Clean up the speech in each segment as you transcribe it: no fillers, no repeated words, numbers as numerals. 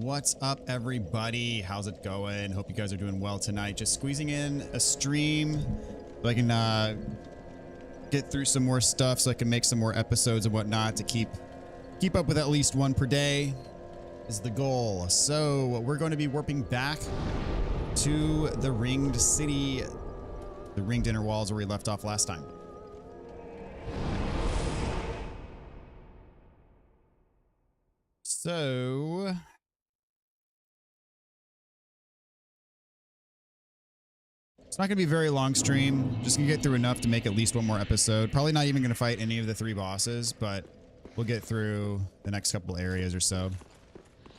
What's up, everybody? How's it going? Hope you guys are doing well tonight. Just squeezing in a stream so I can get through some more stuff, so I can make some more episodes and whatnot to keep up with at least one per day is the goal. So we're going to be warping back to the ringed city, the ringed inner walls where we left off last time. So it's not going to be a very long stream. Just going to get through enough to make at least one more episode. Probably not even going to fight any of the 3 bosses, but we'll get through the next couple areas or so. All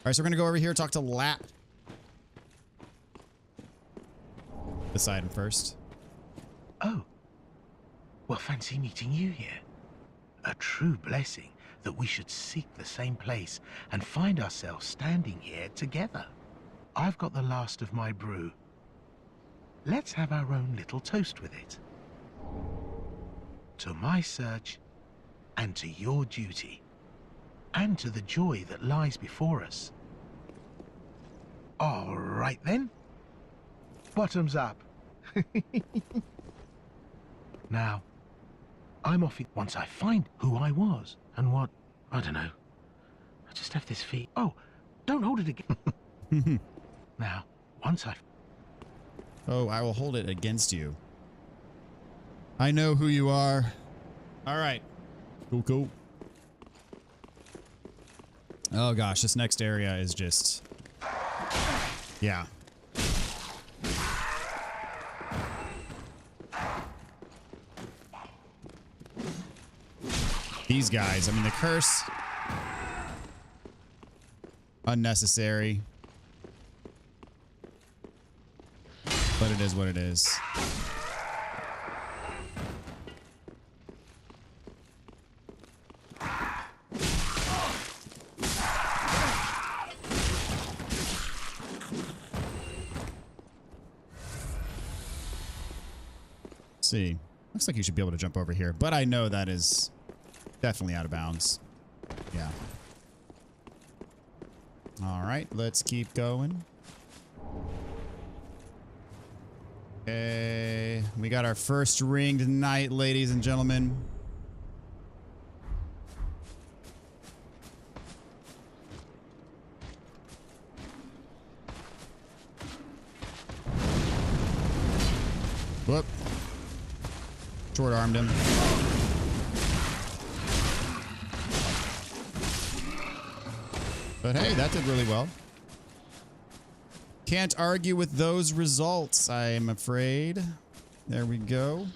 right, so we're going to go over here, talk to Lap. Beside him first. Oh, well, fancy meeting you here. A true blessing that we should seek the same place and find ourselves standing here together. I've got the last of my brew. Let's have our own little toast with it. To my search, and to your duty, and to the joy that lies before us. All right then. Bottoms up. Now, I'm off it once I find who I was and what, I don't know. I just have this feet. Oh, don't hold it again. Now, once I... Oh, I will hold it against you. I know who you are. All right. Cool, cool. Oh gosh, this next area is just... Yeah. These guys, I mean, the curse... Unnecessary. But it is what it is. Let's see. Looks like you should be able to jump over here, but I know that is definitely out of bounds. Yeah. All right, let's keep going. Okay, we got our first ringed knight, ladies and gentlemen. Whoop. Short-armed him. But hey, that did really well. Can't argue with those results, I'm afraid. There we go.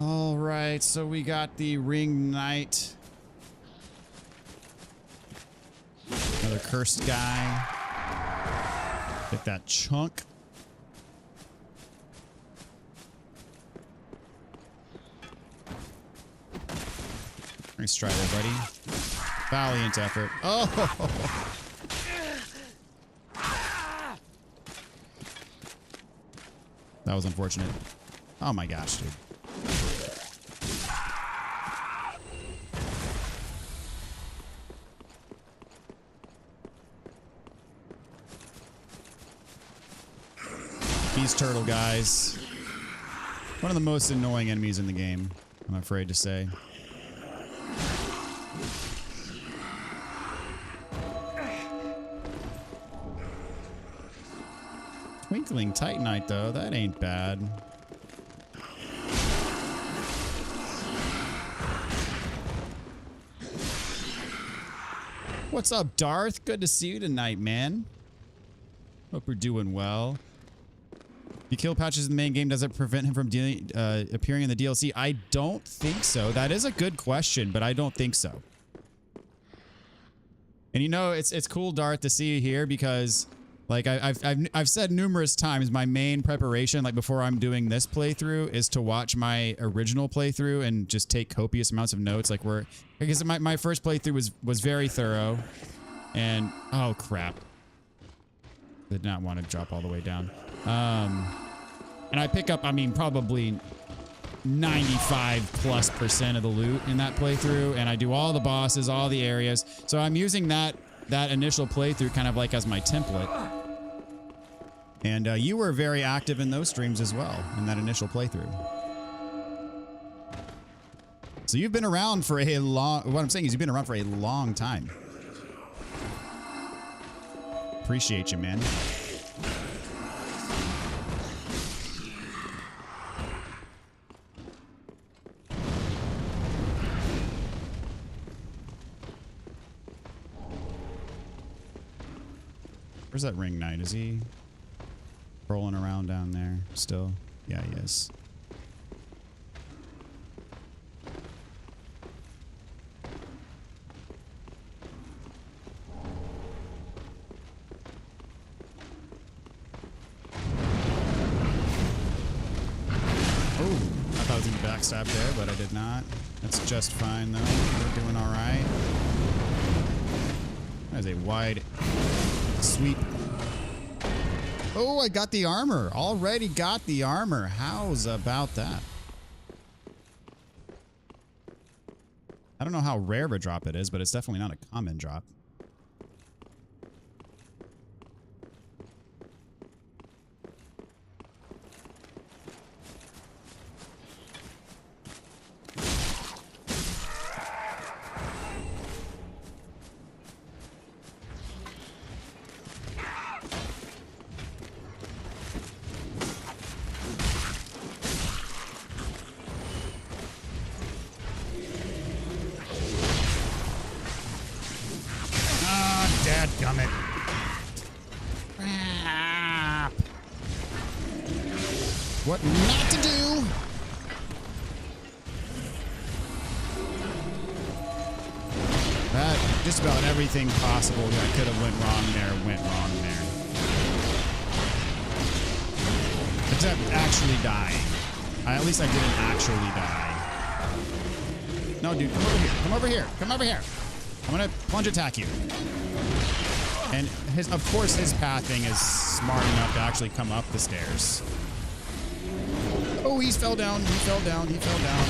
All right, so we got the ring knight. Another cursed guy. Get that chunk. Nice try there, buddy. Valiant effort. Oh! That was unfortunate. Oh my gosh, dude. These turtle guys. One of the most annoying enemies in the game, I'm afraid to say. Twinkling Titanite, though, that ain't bad. What's up, Darth? Good to see you tonight, man. Hope you're doing well. You kill patches in the main game, does it prevent him from appearing in the DLC? I don't think so. That is a good question, but I don't think so. And you know, it's cool, Darth, to see you here because... Like I've said numerous times, my main preparation, like before I'm doing this playthrough, is to watch my original playthrough and just take copious amounts of notes. Like I guess my first playthrough was very thorough, and oh crap, did not want to drop all the way down. And I pick up, I mean, probably 95+% of the loot in that playthrough, and I do all the bosses, all the areas. So I'm using that initial playthrough kind of like as my template. And you were very active in those streams as well in that initial playthrough. So you've been around for a long, what I'm saying is you've been around for a long time. Appreciate you, man. Where's that ring knight? Is he rolling around down there still? Yeah, he is. Backstab there, but I did not. That's just fine though. We're doing all right. That is a wide sweep. Oh, I got the armor. Already got the armor. How's about that? I don't know how rare of a drop it is, but it's definitely not a common drop. Dadgummit. Crap. What not to do. That just about everything possible that could have went wrong there. Except actually dying. At least I didn't actually die. No, dude, come over here. Come over here. Come over here. I'm gonna plunge attack you. And of course his pathing is smart enough to actually come up the stairs. Oh, he fell down. He fell down. He fell down.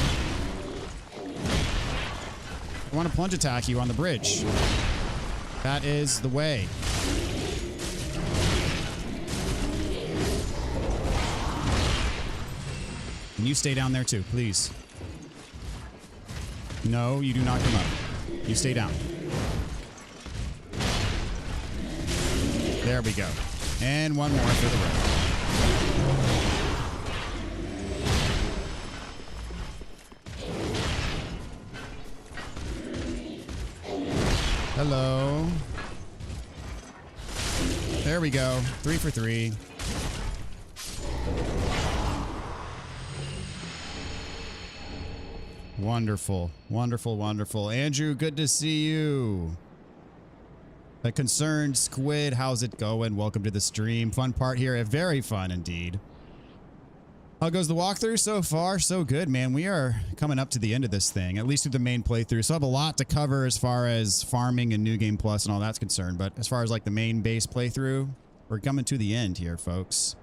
I want to plunge attack you on the bridge. That is the way. And you stay down there too, please. No, you do not come up. You stay down. There we go. And one more for the road. Hello. There we go. 3 for 3. Wonderful. Wonderful, wonderful. Andrew, good to see you. A concerned squid, how's it going? Welcome to the stream. Fun part here. Very fun indeed. How goes the walkthrough? So far, so good, man. We are coming up to the end of this thing, at least through the main playthrough. So I have a lot to cover as far as farming and New Game Plus and all that's concerned. But as far as like the main base playthrough, we're coming to the end here, folks.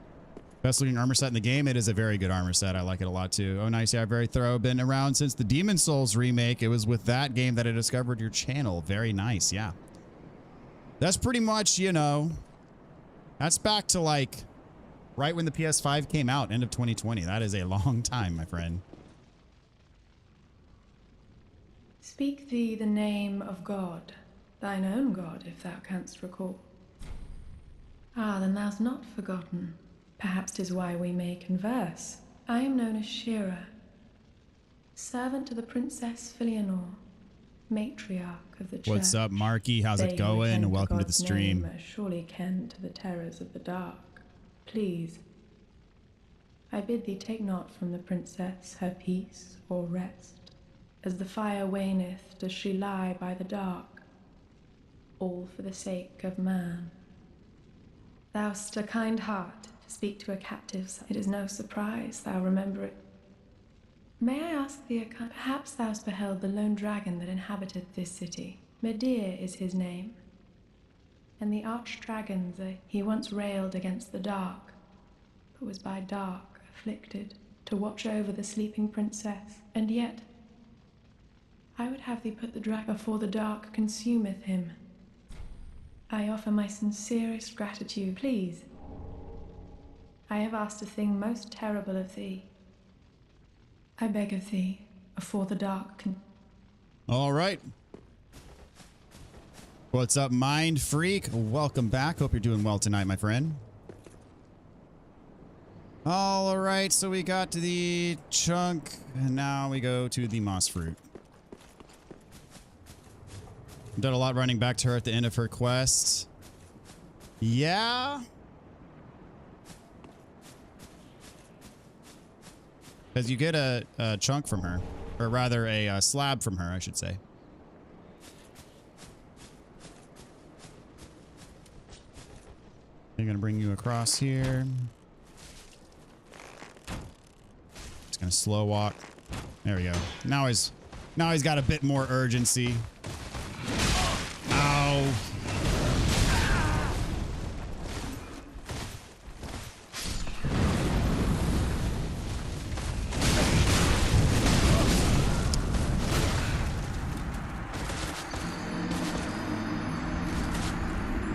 Best looking armor set in the game. It is a very good armor set. I like it a lot too. Oh, nice. Yeah, very thorough. Been around since the Demon Souls remake. It was with that game that I discovered your channel. Very nice. Yeah. That's pretty much, you know, that's back to like right when the PS5 came out, end of 2020. That is a long time, my friend. Speak thee the name of God, thine own God, if thou canst recall. Ah, then thou'st not forgotten. Perhaps 'tis why we may converse. I am known as Shira, servant to the Princess Filianor, matriarch of the church. What's up, Marky? How's it going? Welcome to the stream. Name, surely ken to the terrors of the dark. Please, I bid thee take not from the princess her peace or rest. As the fire waneth, does she lie by the dark, all for the sake of man. Thou'st a kind heart to speak to a captive. It is no surprise thou remember it. May I ask thee a kind? Perhaps thou'st beheld the lone dragon that inhabiteth this city. Medir is his name. And the archdragons, he once railed against the dark, but was by dark afflicted. to watch over the sleeping princess, and yet I would have thee put the dragon before the dark consumeth him. I offer my sincerest gratitude. Please, I have asked a thing most terrible of thee. I beg of thee, afore the dark can... All right. What's up, Mind Freak? Welcome back. Hope you're doing well tonight, my friend. All right, so we got to the chunk, and now we go to the moss fruit. Done a lot running back to her at the end of her quest. Yeah. Because you get a chunk from her. Or rather, a slab from her, I should say. I'm going to bring you across here. Just going to slow walk. There we go. Now he's got a bit more urgency. Ow.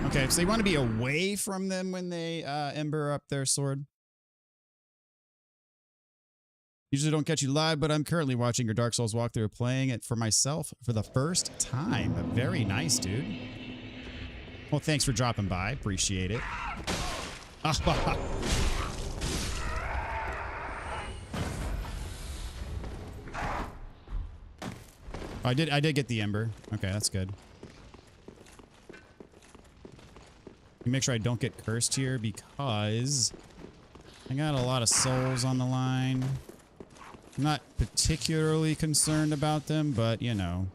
Okay, so you want to be away from them when they ember up their sword. Usually don't catch you live, but I'm currently watching your Dark Souls walkthrough, playing it for myself for the first time. Very nice, dude. Well, thanks for dropping by. Appreciate it. I did get the ember. Okay, that's good. Make sure I don't get cursed here because I got a lot of souls on the line. I'm not particularly concerned about them, but you know,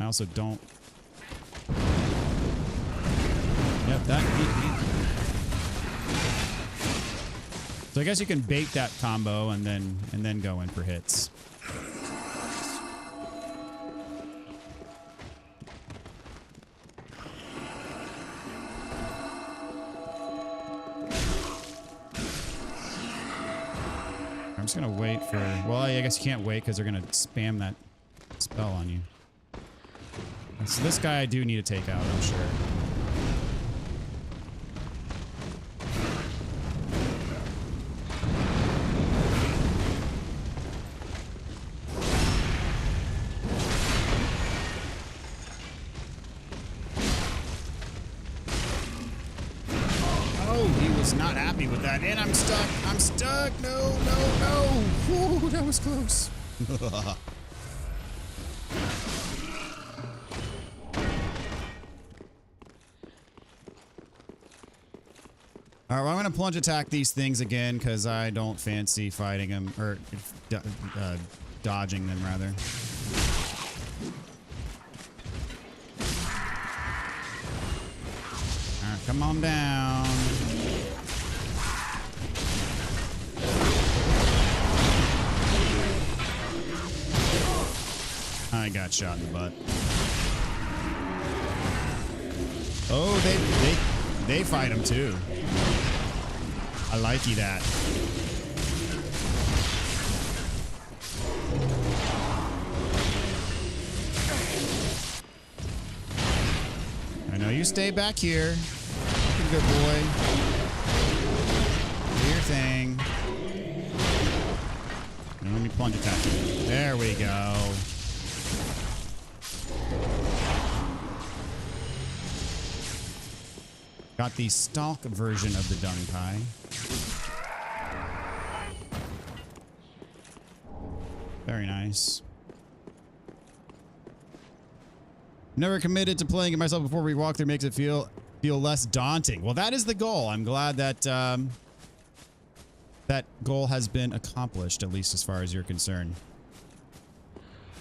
I also don't. Yep, that. So I guess you can bait that combo and then go in for hits. I'm just gonna wait for... Well, I guess you can't wait because they're gonna spam that spell on you. So this guy I do need to take out, I'm sure. Not happy with that, and I'm stuck. I'm stuck. No, no, no. Ooh, that was close. All right, well, I'm going to plunge attack these things again because I don't fancy fighting them, or dodging them, rather. All right, come on down. I got shot in the butt. Oh, they fight him too. I likey that. I know you stay back here. Good boy. Do your thing. Now let me plunge attack you. There we go. Got the stock version of the dung pie. Very nice. Never committed to playing it myself before we walk through. Makes it feel less daunting. Well, that is the goal. I'm glad that that goal has been accomplished, at least as far as you're concerned.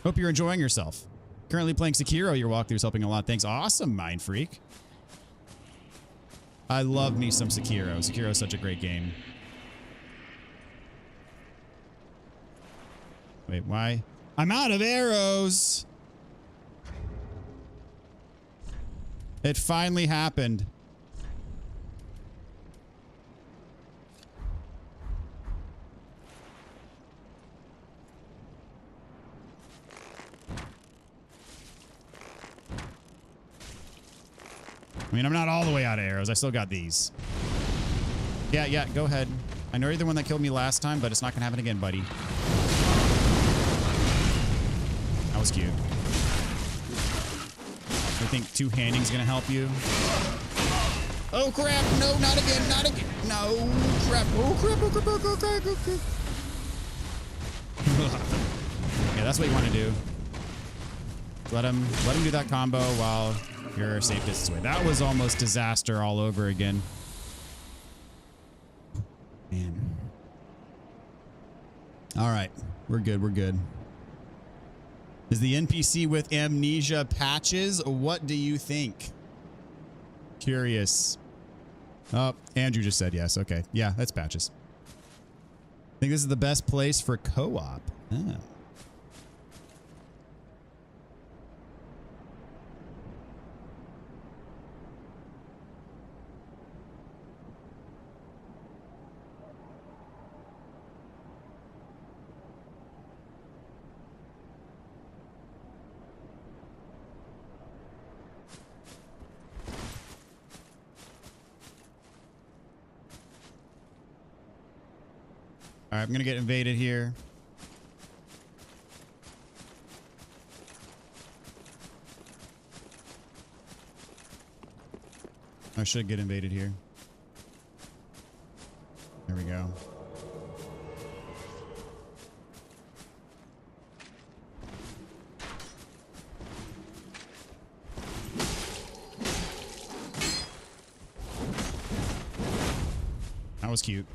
Hope you're enjoying yourself. Currently playing Sekiro. Your walkthrough is helping a lot. Thanks. Awesome, Mind Freak. I love me some Sekiro. Sekiro is such a great game. Wait, why? I'm out of arrows! It finally happened. mean, I'm not all the way out of arrows. I still got these. Yeah, go ahead. I know you're the one that killed me last time, but it's not going to happen again, buddy. That was cute. I think two-handing's going to help you. Oh, crap. No, not again. Not again. No, crap. Oh, crap. Oh, crap. Oh, crap. Oh, crap. Yeah, that's what you want to do. Let him do that combo while you're safe distance away. That was almost disaster all over again. Man. All right. We're good. We're good. Is the NPC with amnesia patches? What do you think? Curious. Oh, Andrew just said yes. Okay. Yeah, that's patches. I think this is the best place for co-op. Oh. All right, I'm going to get invaded here. I should get invaded here. There we go. That was cute.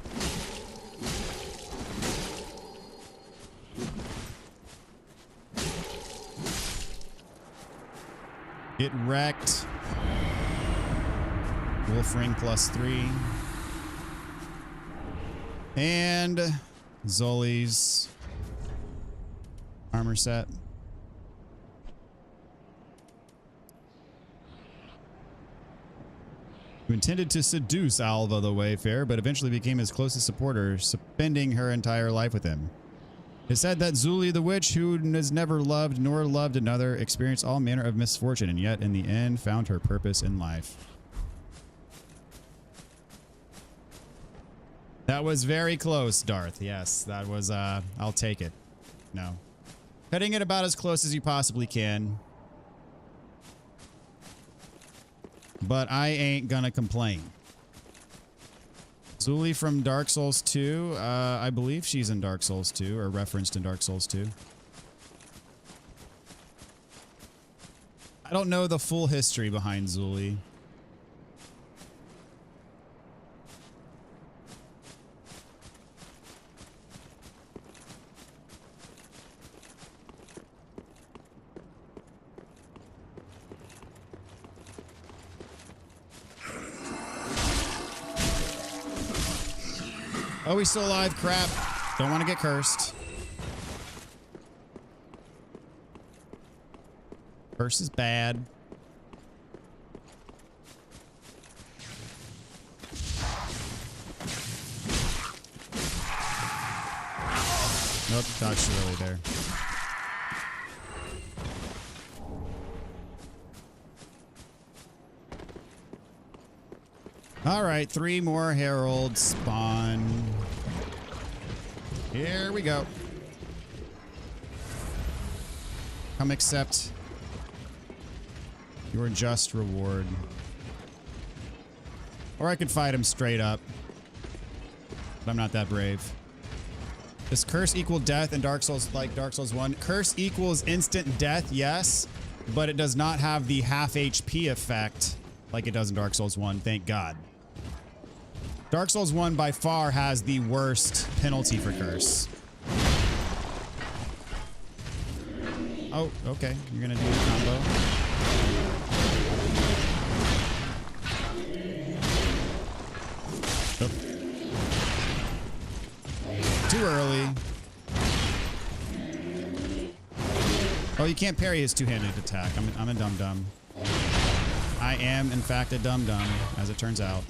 Get wrecked. Wolf ring +3. And Zoli's armor set. Who intended to seduce Alva the Wayfarer, but eventually became his closest supporter, spending her entire life with him. It is said that Zuli the witch, who has never loved nor loved another, experienced all manner of misfortune, and yet in the end found her purpose in life. That was very close, Darth. Yes, that was, I'll take it. No. Cutting it about as close as you possibly can. But I ain't gonna complain. Zuli from Dark Souls 2. I believe she's in Dark Souls 2, or referenced in Dark Souls 2. I don't know the full history behind Zuli. Oh, he's still alive. Crap. Don't want to get cursed. Curse is bad. Nope, dodged early there. All right, 3 more heralds spawn. Here we go. Come accept your just reward. Or I could fight him straight up. But I'm not that brave. Does curse equal death in Dark Souls like Dark Souls 1? Curse equals instant death, yes. But it does not have the half HP effect like it does in Dark Souls 1, thank God. Dark Souls 1 by far has the worst penalty for curse. Oh, okay. You're gonna do the combo. Oh. Too early. Oh, you can't parry his two-handed attack. I'm a dum-dum. I am, in fact, a dum-dum, as it turns out.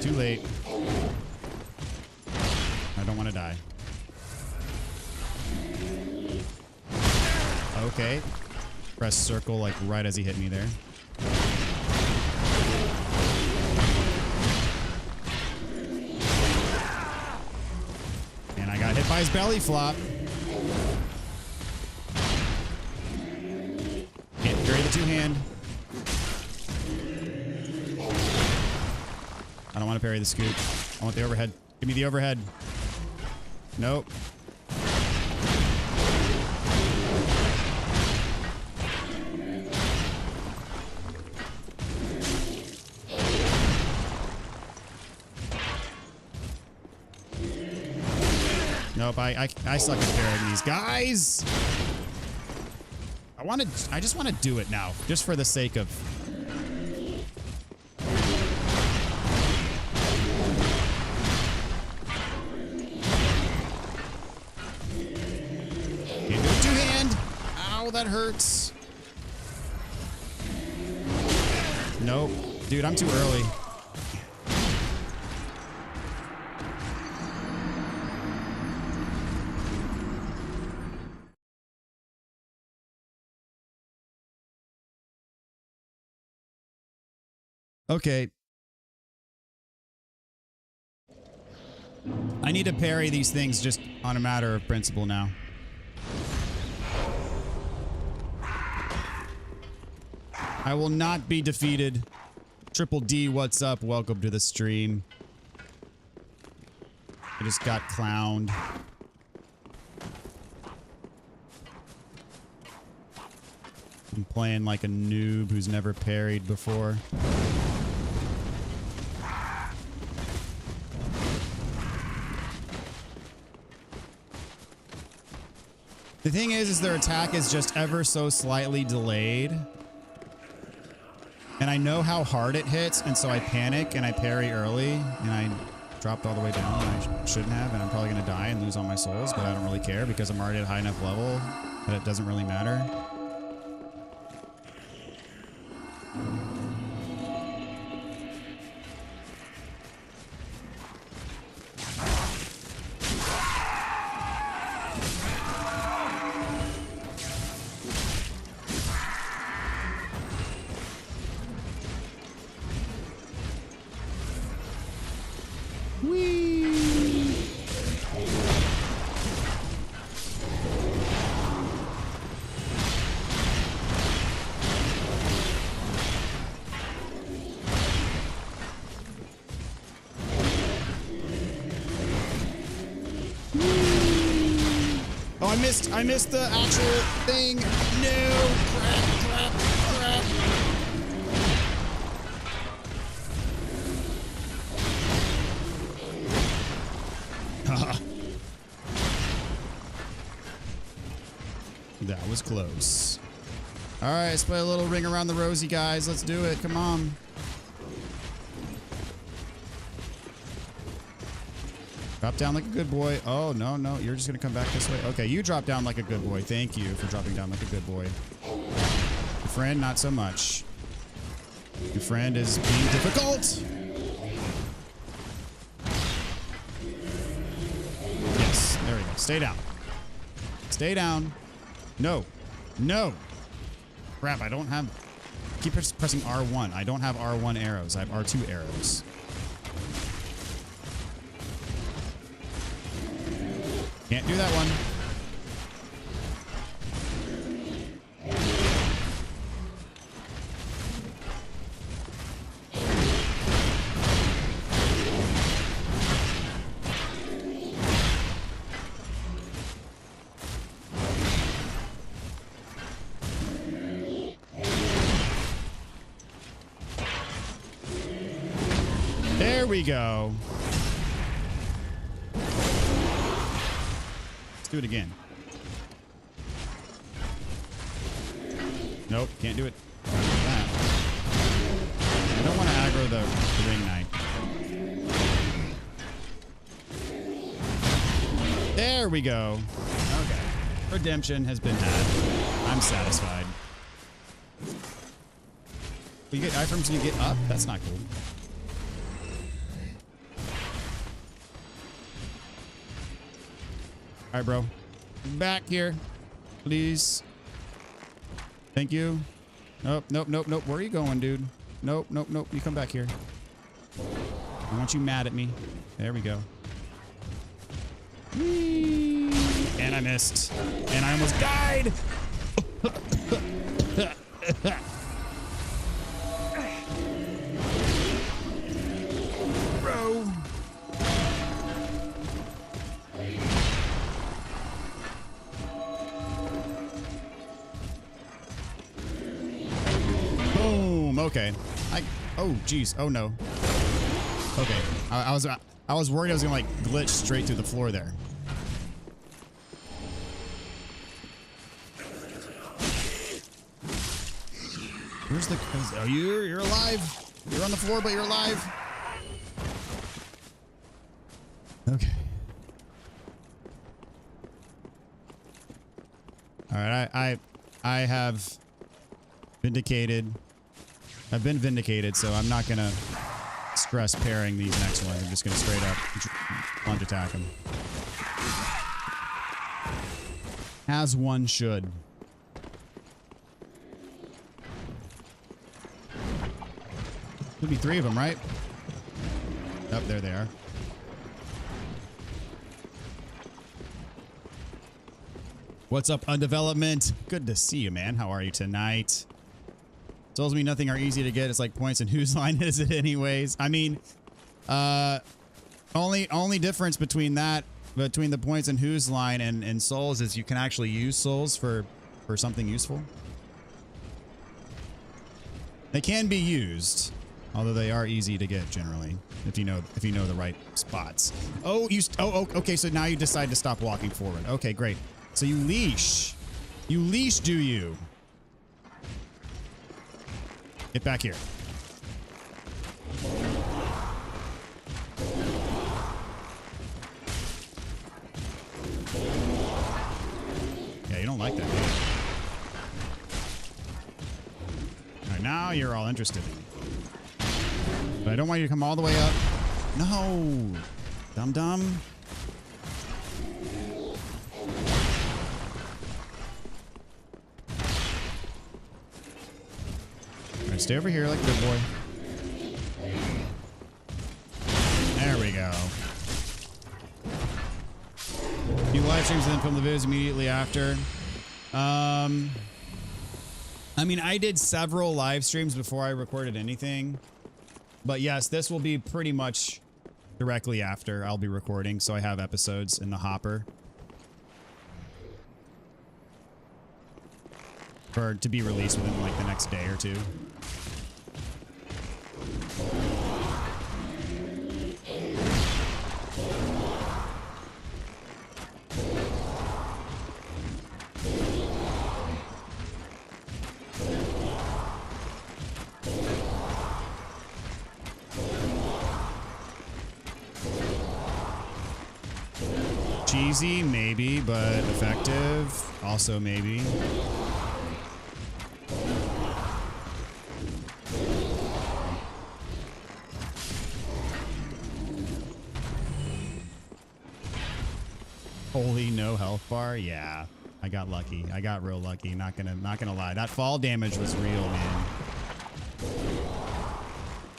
Too late. I don't want to die. Okay. Press circle like right as he hit me there. And I got hit by his belly flop. Can't carry the two-hand. I don't want to parry the scoop. I want the overhead. Give me the overhead. Nope. Nope, I suck at parrying these guys. I just want to do it now, just for the sake of. Can't do it two-hand. Ow, that hurts. Nope. Dude, I'm too early. Okay. I need to parry these things just on a matter of principle now. I will not be defeated. Triple D, what's up? Welcome to the stream. I just got clowned. I'm playing like a noob who's never parried before. The thing is their attack is just ever so slightly delayed. And I know how hard it hits, and so I panic and I parry early, and I dropped all the way down when I shouldn't have, and I'm probably going to die and lose all my souls, but I don't really care because I'm already at a high enough level that it doesn't really matter. I missed the actual thing. No. Crap. That was close. All right, let's play a little ring around the rosy, guys. Let's do it. Come on. Drop down like a good boy. Oh, no. You're just going to come back this way. Okay, you drop down like a good boy. Thank you for dropping down like a good boy. Your friend, not so much. Your friend is being difficult. Yes, there we go. Stay down. Stay down. No. Crap, I don't have... Keep pressing R1. I don't have R1 arrows. I have R2 arrows. Can't do that one. There we go. Let's do it again. Nope, can't do it. I don't want to aggro the ring knight. There we go. Okay. Redemption has been had. I'm satisfied. You get items when you get up? That's not cool. All right, bro. Back here, please. Thank you. Nope, nope, nope, nope. Where are you going, dude? Nope, nope, nope. You come back here. I want you mad at me. There we go. Whee! And I missed. And I almost died. Bro. Boom. Okay. Oh, geez. Oh no. Okay. I was worried I was gonna like glitch straight through the floor there. Where's the? Oh, you're alive. You're on the floor, but you're alive. Okay. All right. I have vindicated. I've been vindicated, so I'm not gonna stress pairing these next ones. I'm just gonna straight up plunge attack them. As one should. Could be 3 of them, right? Up there they are. What's up, Undevelopment? Good to see you, man. How are you tonight? Tells me nothing are easy to get. It's like points and whose line is it anyways? I mean, only difference between the points and whose line and souls is you can actually use souls for something useful. They can be used. Although they are easy to get generally, if you know the right spots. Oh, okay. So now you decide to stop walking forward. Okay, great. So you leash, do you? Get back here. Yeah, you don't like that, do you? All right, now you're all interested in me. But I don't want you to come all the way up. No! Dum-dum. Alright, stay over here like a good boy. There we go. You live streams and then film the videos immediately after. I mean, I did several live streams before I recorded anything. But yes, this will be pretty much directly after I'll be recording, so I have episodes in the hopper to be released within like the next day or two. Cheesy, maybe, but effective, also maybe. Holy no health bar, yeah. I got lucky. I got real lucky. Not gonna lie. That fall damage was real, man.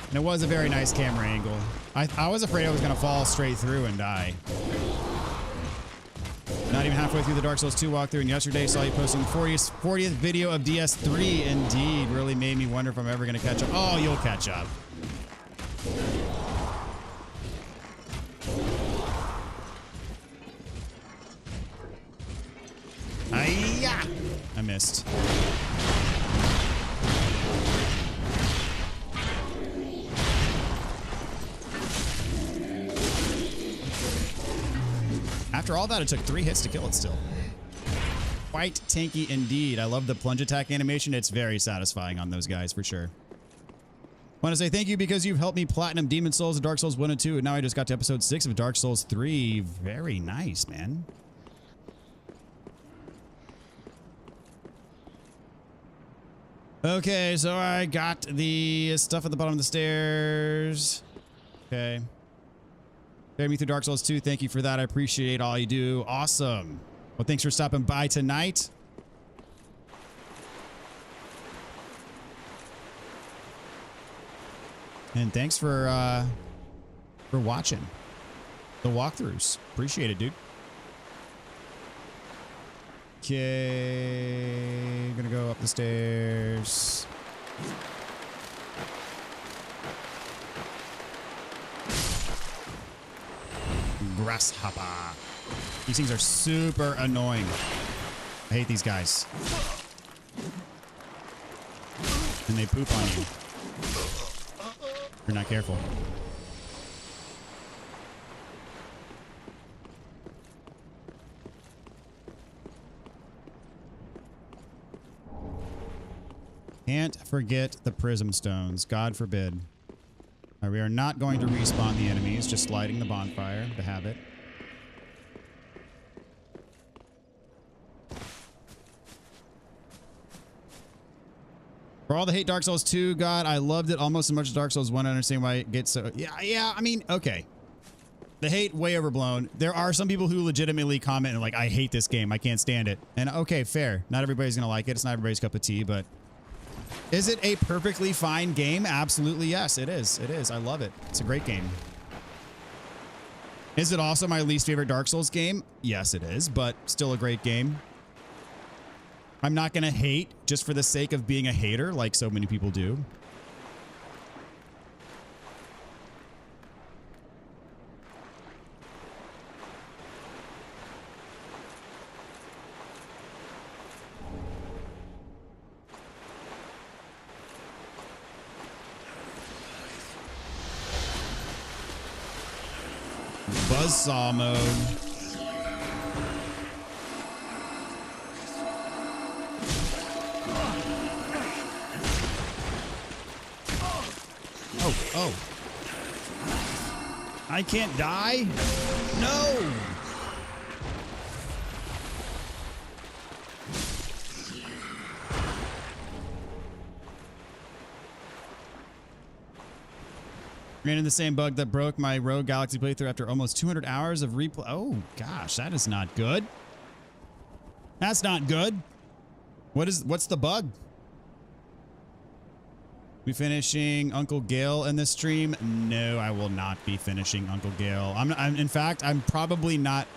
And it was a very nice camera angle. I was afraid I was gonna fall straight through and die. Not even halfway through the Dark Souls 2 walkthrough, and yesterday saw you posting 40th video of DS3. Indeed, really made me wonder if I'm ever gonna catch up. Oh, you'll catch up. Hi-ya! I missed. After all that, it took 3 hits to kill it still. Quite tanky indeed. I love the plunge attack animation. It's very satisfying on those guys for sure. Want to say thank you because you've helped me platinum Demon Souls and Dark Souls 1 and 2, and now I just got to episode 6 of Dark Souls 3. Very nice, man. Okay, so I got the stuff at the bottom of the stairs. Okay. Carried me through Dark Souls 2. Thank you for that. I appreciate all you do. Awesome. Well, thanks for stopping by tonight. And thanks for watching the walkthroughs. Appreciate it, dude. Okay, gonna go up the stairs. Grasshopper. These things are super annoying. I hate these guys. And they poop on you if you're not careful. Can't forget the prism stones. God forbid. All right, we are not going to respawn the enemies, just lighting the bonfire to have it. For all the hate Dark Souls 2, God, I loved it almost as much as Dark Souls 1. I understand why it gets so... Yeah, I mean, okay. The hate, way overblown. There are some people who legitimately comment and like, I hate this game. I can't stand it. And okay, fair. Not everybody's going to like it. It's not everybody's cup of tea, but... Is it a perfectly fine game? Absolutely, yes, it is. It is. I love it. It's a great game. Is it also my least favorite Dark Souls game? Yes, it is, but still a great game. I'm not going to hate just for the sake of being a hater like so many people do. Buzzsaw mode. Oh. I can't die? No! Ran into the same bug that broke my Rogue Galaxy playthrough after almost 200 hours of replay. Oh, gosh, that is not good. That's not good. What's the bug? Be finishing Uncle Gale in this stream? No, I will not be finishing Uncle Gale. In fact, I'm probably not.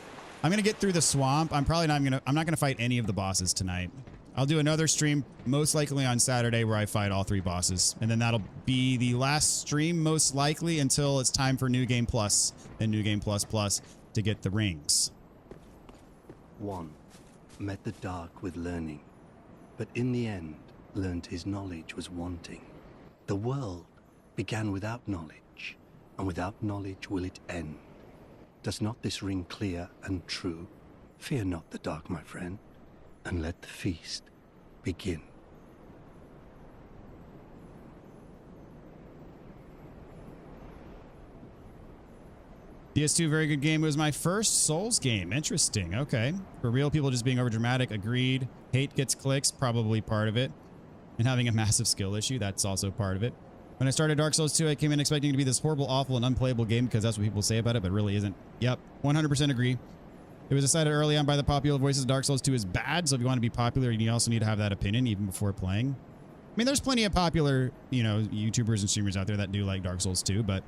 I'm gonna get through the swamp. I'm not gonna fight any of the bosses tonight. I'll do another stream, most likely on Saturday, where I fight all 3 bosses, and then that'll be the last stream, most likely, until it's time for New Game Plus and New Game Plus Plus to get the rings. 1. Met the dark with learning, but in the end learned his knowledge was wanting. The world began without knowledge, and without knowledge will it end. Does not this ring clear and true? Fear not the dark, my friend, and let the feast begin. PS2, very good game. It was my first Souls game. Interesting. Okay. For real, people just being overdramatic. Agreed. Hate gets clicks. Probably part of it. And having a massive skill issue. That's also part of it. When I started Dark Souls 2, I came in expecting it to be this horrible, awful, and unplayable game because that's what people say about it, but it really isn't. Yep. 100% agree. It was decided early on by the popular voices Dark Souls 2 is bad, so if you want to be popular, you also need to have that opinion even before playing. I mean, there's plenty of popular, YouTubers and streamers out there that do like Dark Souls 2, but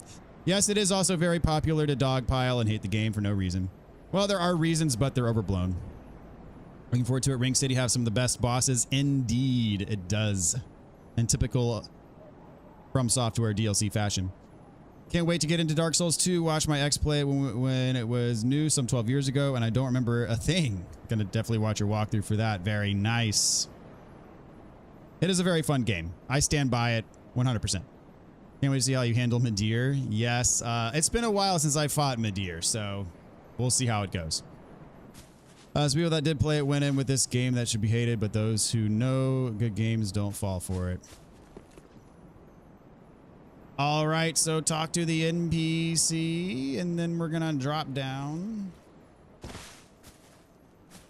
yes, it is also very popular to dogpile and hate the game for no reason. Well, there are reasons, but they're overblown. Looking forward to it. Ring City have some of the best bosses. Indeed, it does. In typical From Software DLC fashion. Can't wait to get into Dark Souls 2. Watch my ex play it when it was new some 12 years ago, and I don't remember a thing. Gonna definitely watch your walkthrough for that. Very nice. It is a very fun game. I stand by it 100%. Can't wait to see how you handle Midir. Yes, it's been a while since I fought Midir, so we'll see how it goes. So people that did play it went in with this game that should be hated, but those who know good games don't fall for it. All right, so talk to the NPC, and then we're gonna drop down. Is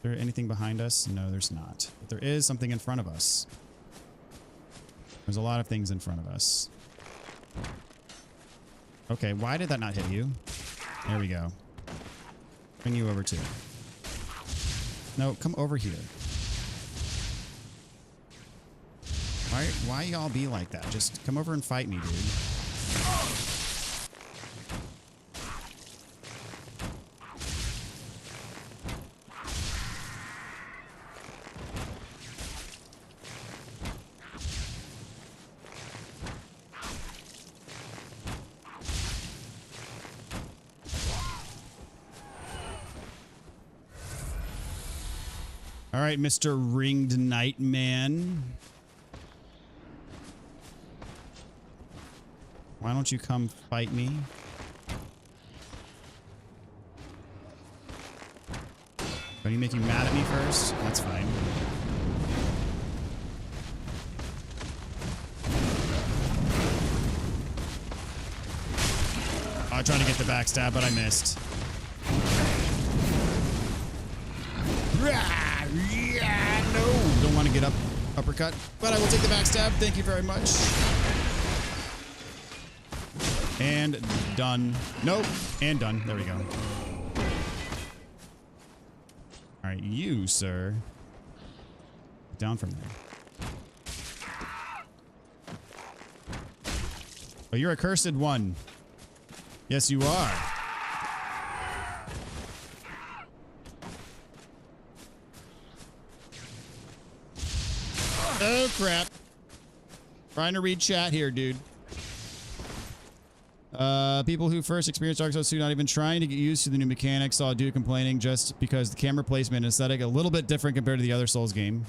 there anything behind us? No, there's not. But there is something in front of us. There's a lot of things in front of us. Okay, why did that not hit you? There we go. Bring you over too. No, come over here. Why y'all be like that? Just come over and fight me, dude. All right, Mr. Ringed Knight Man. Why don't you come fight me? Are you making mad at me first? That's fine. I tried to get the backstab, but I missed. Yeah, no. Don't want to get uppercut, but I will take the backstab. Thank you very much. And done. Nope. And done. There we go. All right, you, sir. Down from there. Oh, you're a cursed one. Yes, you are. Oh, crap. Trying to read chat here, dude. People who first experienced Dark Souls 2 not even trying to get used to the new mechanics saw a dude complaining just because the camera placement and aesthetic a little bit different compared to the other Souls game.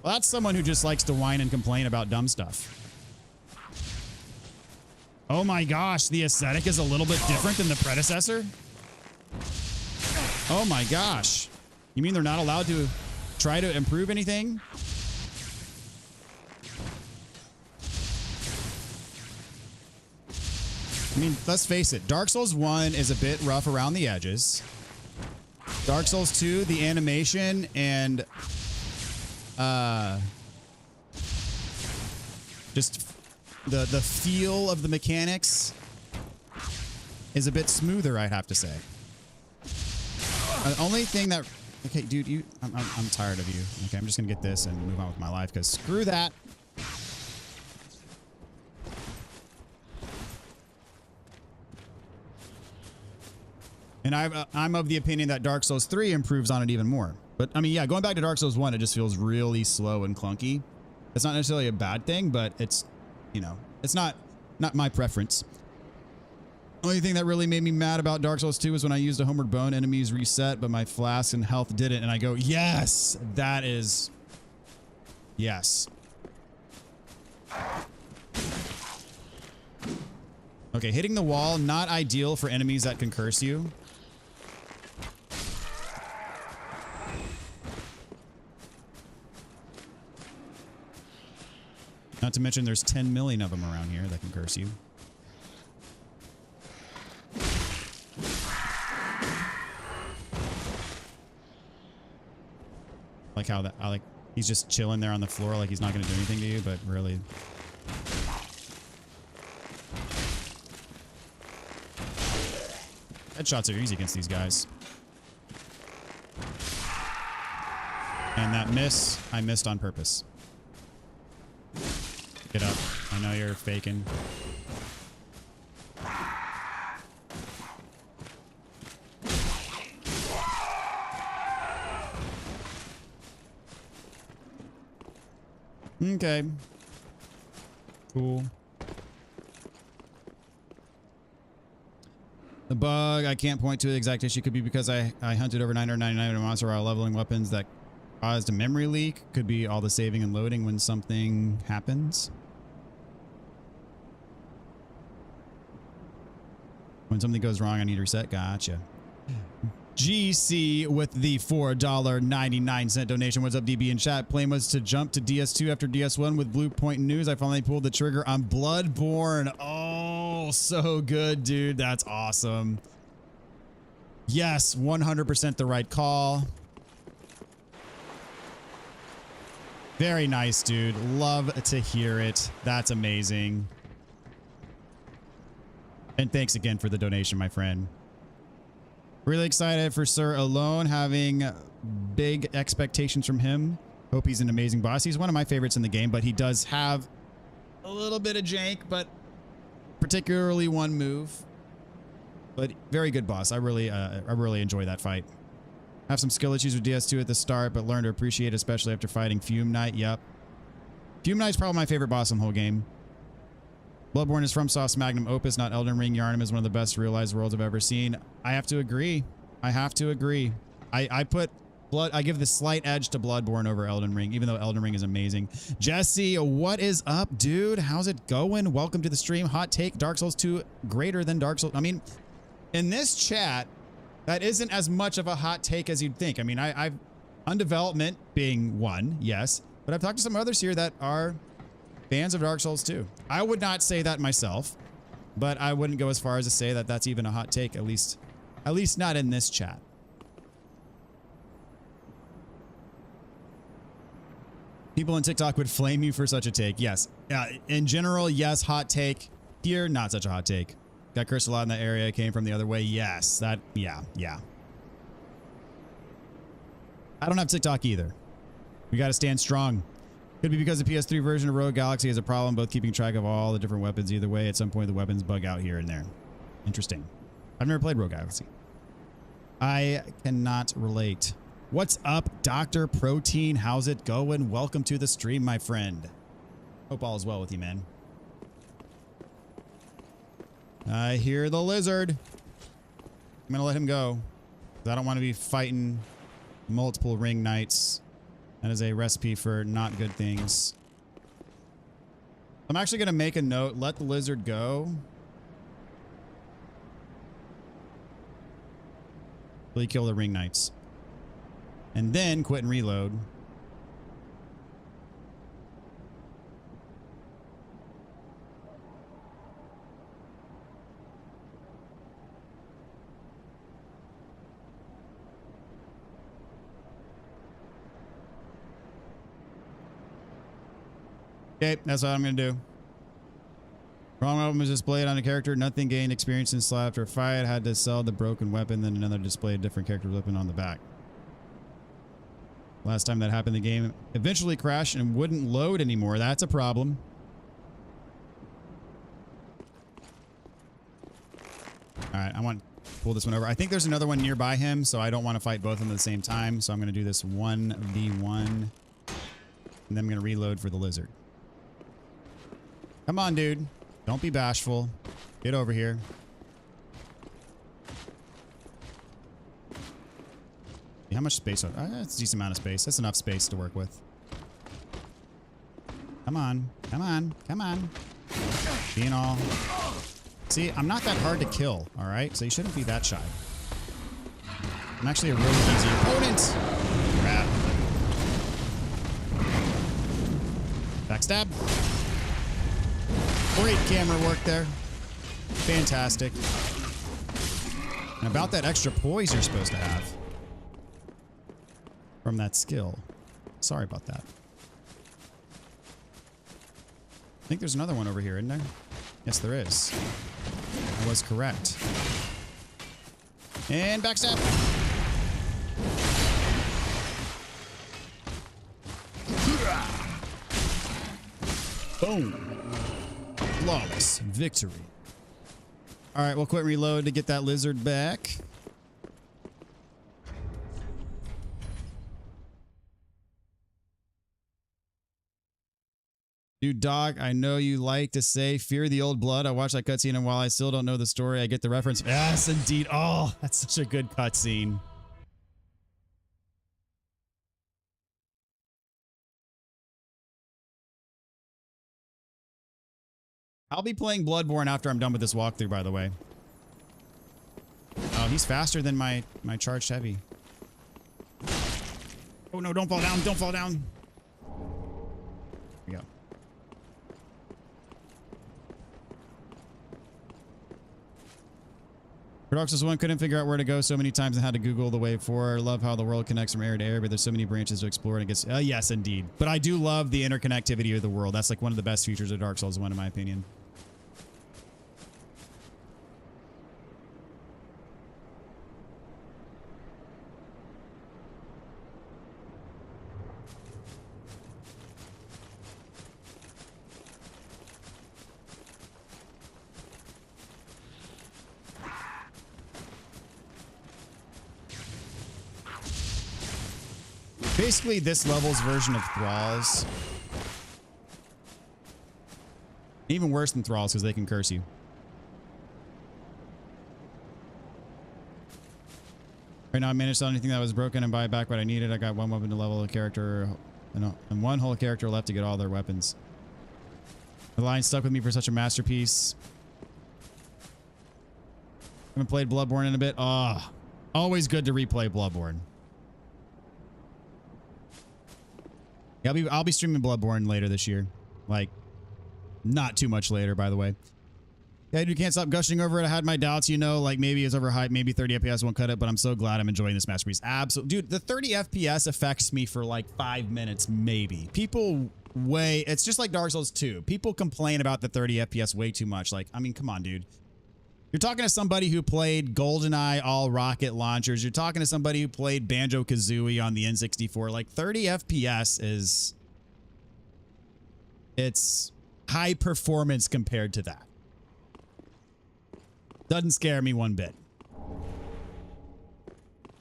Well, that's someone who just likes to whine and complain about dumb stuff. Oh my gosh, the aesthetic is a little bit different than the predecessor? Oh my gosh. You mean they're not allowed to try to improve anything? I mean, let's face it. Dark Souls 1 is a bit rough around the edges. Dark Souls 2, the animation and just the feel of the mechanics is a bit smoother, I'd have to say. The only thing that... Okay, dude, I'm tired of you. Okay, I'm just going to get this and move on with my life because screw that. And I'm of the opinion that Dark Souls 3 improves on it even more. But, I mean, yeah, going back to Dark Souls 1, it just feels really slow and clunky. It's not necessarily a bad thing, but it's, you know, it's not my preference. Only thing that really made me mad about Dark Souls 2 was when I used a Homeward Bone, enemies reset, but my flask and health didn't. And I go, yes, that is... Yes. Okay, hitting the wall, not ideal for enemies that can curse you. Not to mention there's 10 million of them around here that can curse you. Like how that, like he's just chilling there on the floor like he's not going to do anything to you, but really. Headshots are easy against these guys. And that miss, I missed on purpose. Get up. I know you're faking. Okay. Cool. The bug I can't point to the exact issue could be because I hunted over 999 monsters while leveling weapons that caused a memory leak. Could be all the saving and loading when something happens. When something goes wrong, I need to reset. Gotcha. GC with the $4.99 donation. What's up, DB in chat? Plan was to jump to DS2 after DS1 with Blue Point News. I finally pulled the trigger on Bloodborne. Oh, so good, dude. That's awesome. Yes, 100% the right call. Very nice, dude. Love to hear it. That's amazing. And thanks again for the donation, my friend. Really excited for Sir Alone, having big expectations from him. Hope he's an amazing boss. He's one of my favorites in the game, but he does have A little bit of jank, but particularly one move. But very good boss. I really enjoy that fight. Have some skill issues with DS2 at the start, but learn to appreciate it, especially after fighting Fume Knight. Yep. Fume Knight's probably my favorite boss in the whole game. Bloodborne is FromSoft's magnum opus, not Elden Ring. Yharnam is one of the best realized worlds I've ever seen. I have to agree. I have to agree. I give the slight edge to Bloodborne over Elden Ring, even though Elden Ring is amazing. Jesse, what is up, dude? How's it going? Welcome to the stream. Hot take, Dark Souls 2 greater than Dark Souls. I mean, in this chat, that isn't as much of a hot take as you'd think. I mean, I've Undevelopment being one, yes, but I've talked to some others here that are fans of Dark Souls 2. I would not say that myself, but I wouldn't go as far as to say that that's even a hot take, at least not in this chat. People on TikTok would flame you for such a take. Yes. In general, yes, hot take. Here, not such a hot take. Got cursed a lot in that area. Came from the other way. Yes. Yeah. I don't have TikTok either. We got to stand strong. Could be because the PS3 version of Rogue Galaxy has a problem both keeping track of all the different weapons. Either way, at some point the weapons bug out here and there. Interesting. I've never played Rogue Galaxy. I cannot relate. What's up, Dr. Protein? How's it going? Welcome to the stream, my friend. Hope all is well with you, man. I hear the lizard. I'm gonna let him go, 'cause I don't want to be fighting multiple ring knights. That is a recipe for not good things. I'm actually gonna make a note. Let the lizard go. Will you kill the ring knights? And then quit and reload. Okay, that's what I'm going to do. Wrong weapon was displayed on a character. Nothing gained experience in slap after a fight. Had to sell the broken weapon. Then another displayed different character's weapon on the back. Last time that happened, the game eventually crashed and wouldn't load anymore. That's a problem. All right, I want to pull this one over. I think there's another one nearby him, so I don't want to fight both of them at the same time. So I'm going to do this 1v1. And then I'm going to reload for the lizard. Come on, dude. Don't be bashful. Get over here. How much space? That's a decent amount of space. That's enough space to work with. Come on. Come on. Come on. Being all... See, I'm not that hard to kill, all right? So you shouldn't be that shy. I'm actually a really easy opponent. Crap. Backstab. Great camera work there. Fantastic. And about that extra poise you're supposed to have from that skill. Sorry about that. I think there's another one over here, isn't there? Yes, there is. I was correct. And backstab. Boom. Flawless victory. All right, we'll quit and reload to get that lizard back. Dude, dog, I know you like to say fear the old blood. I watched that cutscene, and while I still don't know the story, I get the reference. Yes, indeed. Oh, that's such a good cutscene. I'll be playing Bloodborne after I'm done with this walkthrough, by the way. Oh, he's faster than my charged heavy. Oh no, don't fall down, don't fall down. Here we go. Dark Souls 1 couldn't figure out where to go so many times and had to Google the way forward. Love how the world connects from area to area, but there's so many branches to explore and it gets... yes, indeed. But I do love the interconnectivity of the world. That's like one of the best features of Dark Souls 1, in my opinion. Basically, this level's version of Thralls. Even worse than Thralls because they can curse you. Right now, I managed to sell anything that was broken and buy back what I needed. I got one weapon to level a character and one whole character left to get all their weapons. The line stuck with me for such a masterpiece. Haven't played Bloodborne in a bit. Ah, always good to replay Bloodborne. Yeah, I'll be streaming Bloodborne later this year. Like, not too much later, by the way. Yeah, you can't stop gushing over it. I had my doubts, you know, like maybe it's overhyped, maybe 30 FPS won't cut it, but I'm so glad I'm enjoying this masterpiece. Absolutely. Dude, the 30 FPS affects me for like 5 minutes, maybe. People it's just like Dark Souls 2. People complain about the 30 FPS way too much. Like, I mean, come on, dude. You're talking to somebody who played GoldenEye all rocket launchers. You're talking to somebody who played Banjo-Kazooie on the N64. Like 30 FPS it's high performance compared to that. Doesn't scare me one bit.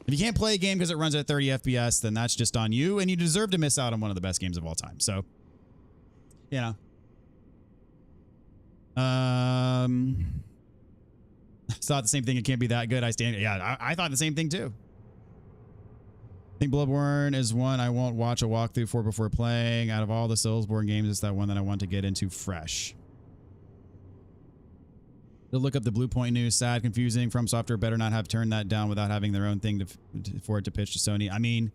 If you can't play a game because it runs at 30 FPS, then that's just on you, and you deserve to miss out on one of the best games of all time. So, you know. I thought the same thing. It can't be that good. I thought the same thing too. I think Bloodborne is one I won't watch a walkthrough for before playing. Out of all the Soulsborne games, it's that one that I want to get into fresh. To look up the Blue Point news. Sad, confusing. From Software better not have turned that down without having their own thing for it to pitch to Sony. I mean,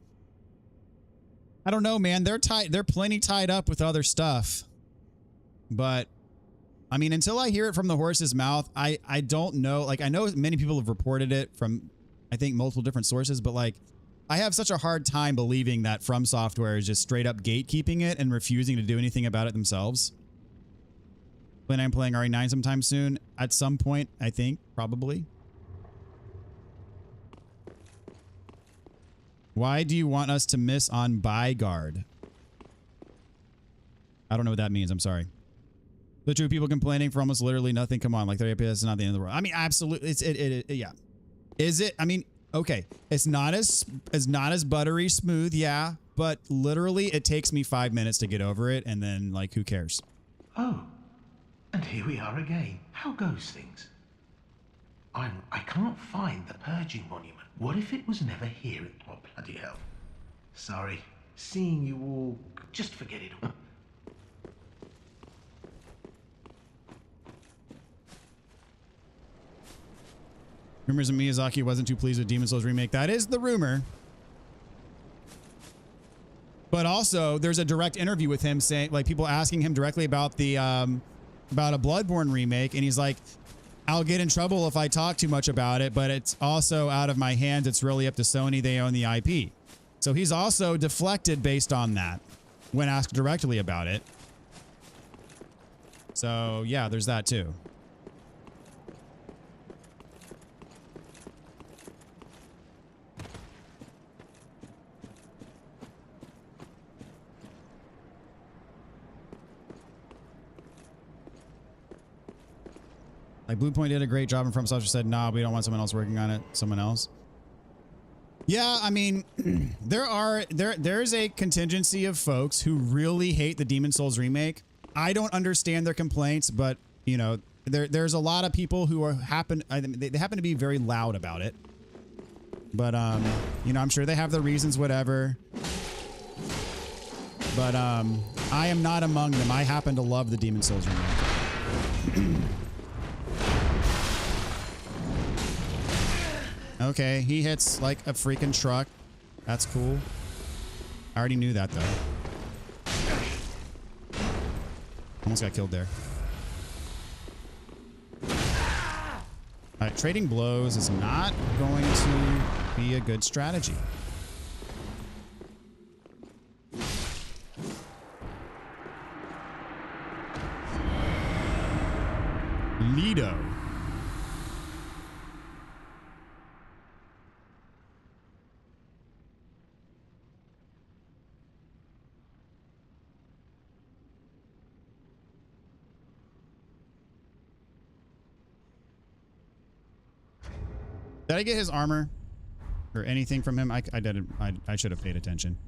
I don't know, man. They're plenty tied up with other stuff. But I mean, until I hear it from the horse's mouth, I don't know. Like, I know many people have reported it from, I think, multiple different sources, but like, I have such a hard time believing that From Software is just straight up gatekeeping it and refusing to do anything about it themselves. When I'm playing RE9 sometime soon, at some point, I think, probably. Why do you want us to miss on Byguard? I don't know what that means. I'm sorry. The true people complaining for almost literally nothing. Come on, like 30 FPS is not the end of the world. I mean, absolutely. Yeah. Is it? I mean, okay. It's not as buttery smooth, yeah. But literally, it takes me 5 minutes to get over it, and then like, who cares? Oh. And here we are again. How goes things? I can't find the purging monument. What if it was never here? Oh, bloody hell. Sorry. Seeing you all... Just forget it all. Rumors that Miyazaki wasn't too pleased with Demon's Souls remake. That is the rumor. But also, there's a direct interview with him saying, like, people asking him directly about the... about a Bloodborne remake, and he's like, I'll get in trouble if I talk too much about it, but it's also out of my hands. It's really up to Sony. They own the IP. So he's also deflected based on that when asked directly about it. So yeah, there's that too. Like Bluepoint did a great job, and From Software said, "Nah, we don't want someone else working on it. Someone else." Yeah, I mean, there's a contingency of folks who really hate the Demon's Souls remake. I don't understand their complaints, but you know, there's a lot of people who they happen to be very loud about it. But you know, I'm sure they have their reasons, whatever. But I am not among them. I happen to love the Demon's Souls remake. Okay, he hits like a freaking truck. That's cool. I already knew that though. Almost got killed there. Alright, trading blows is not going to be a good strategy. Lido. Did I get his armor or anything from him? I didn't. I should have paid attention.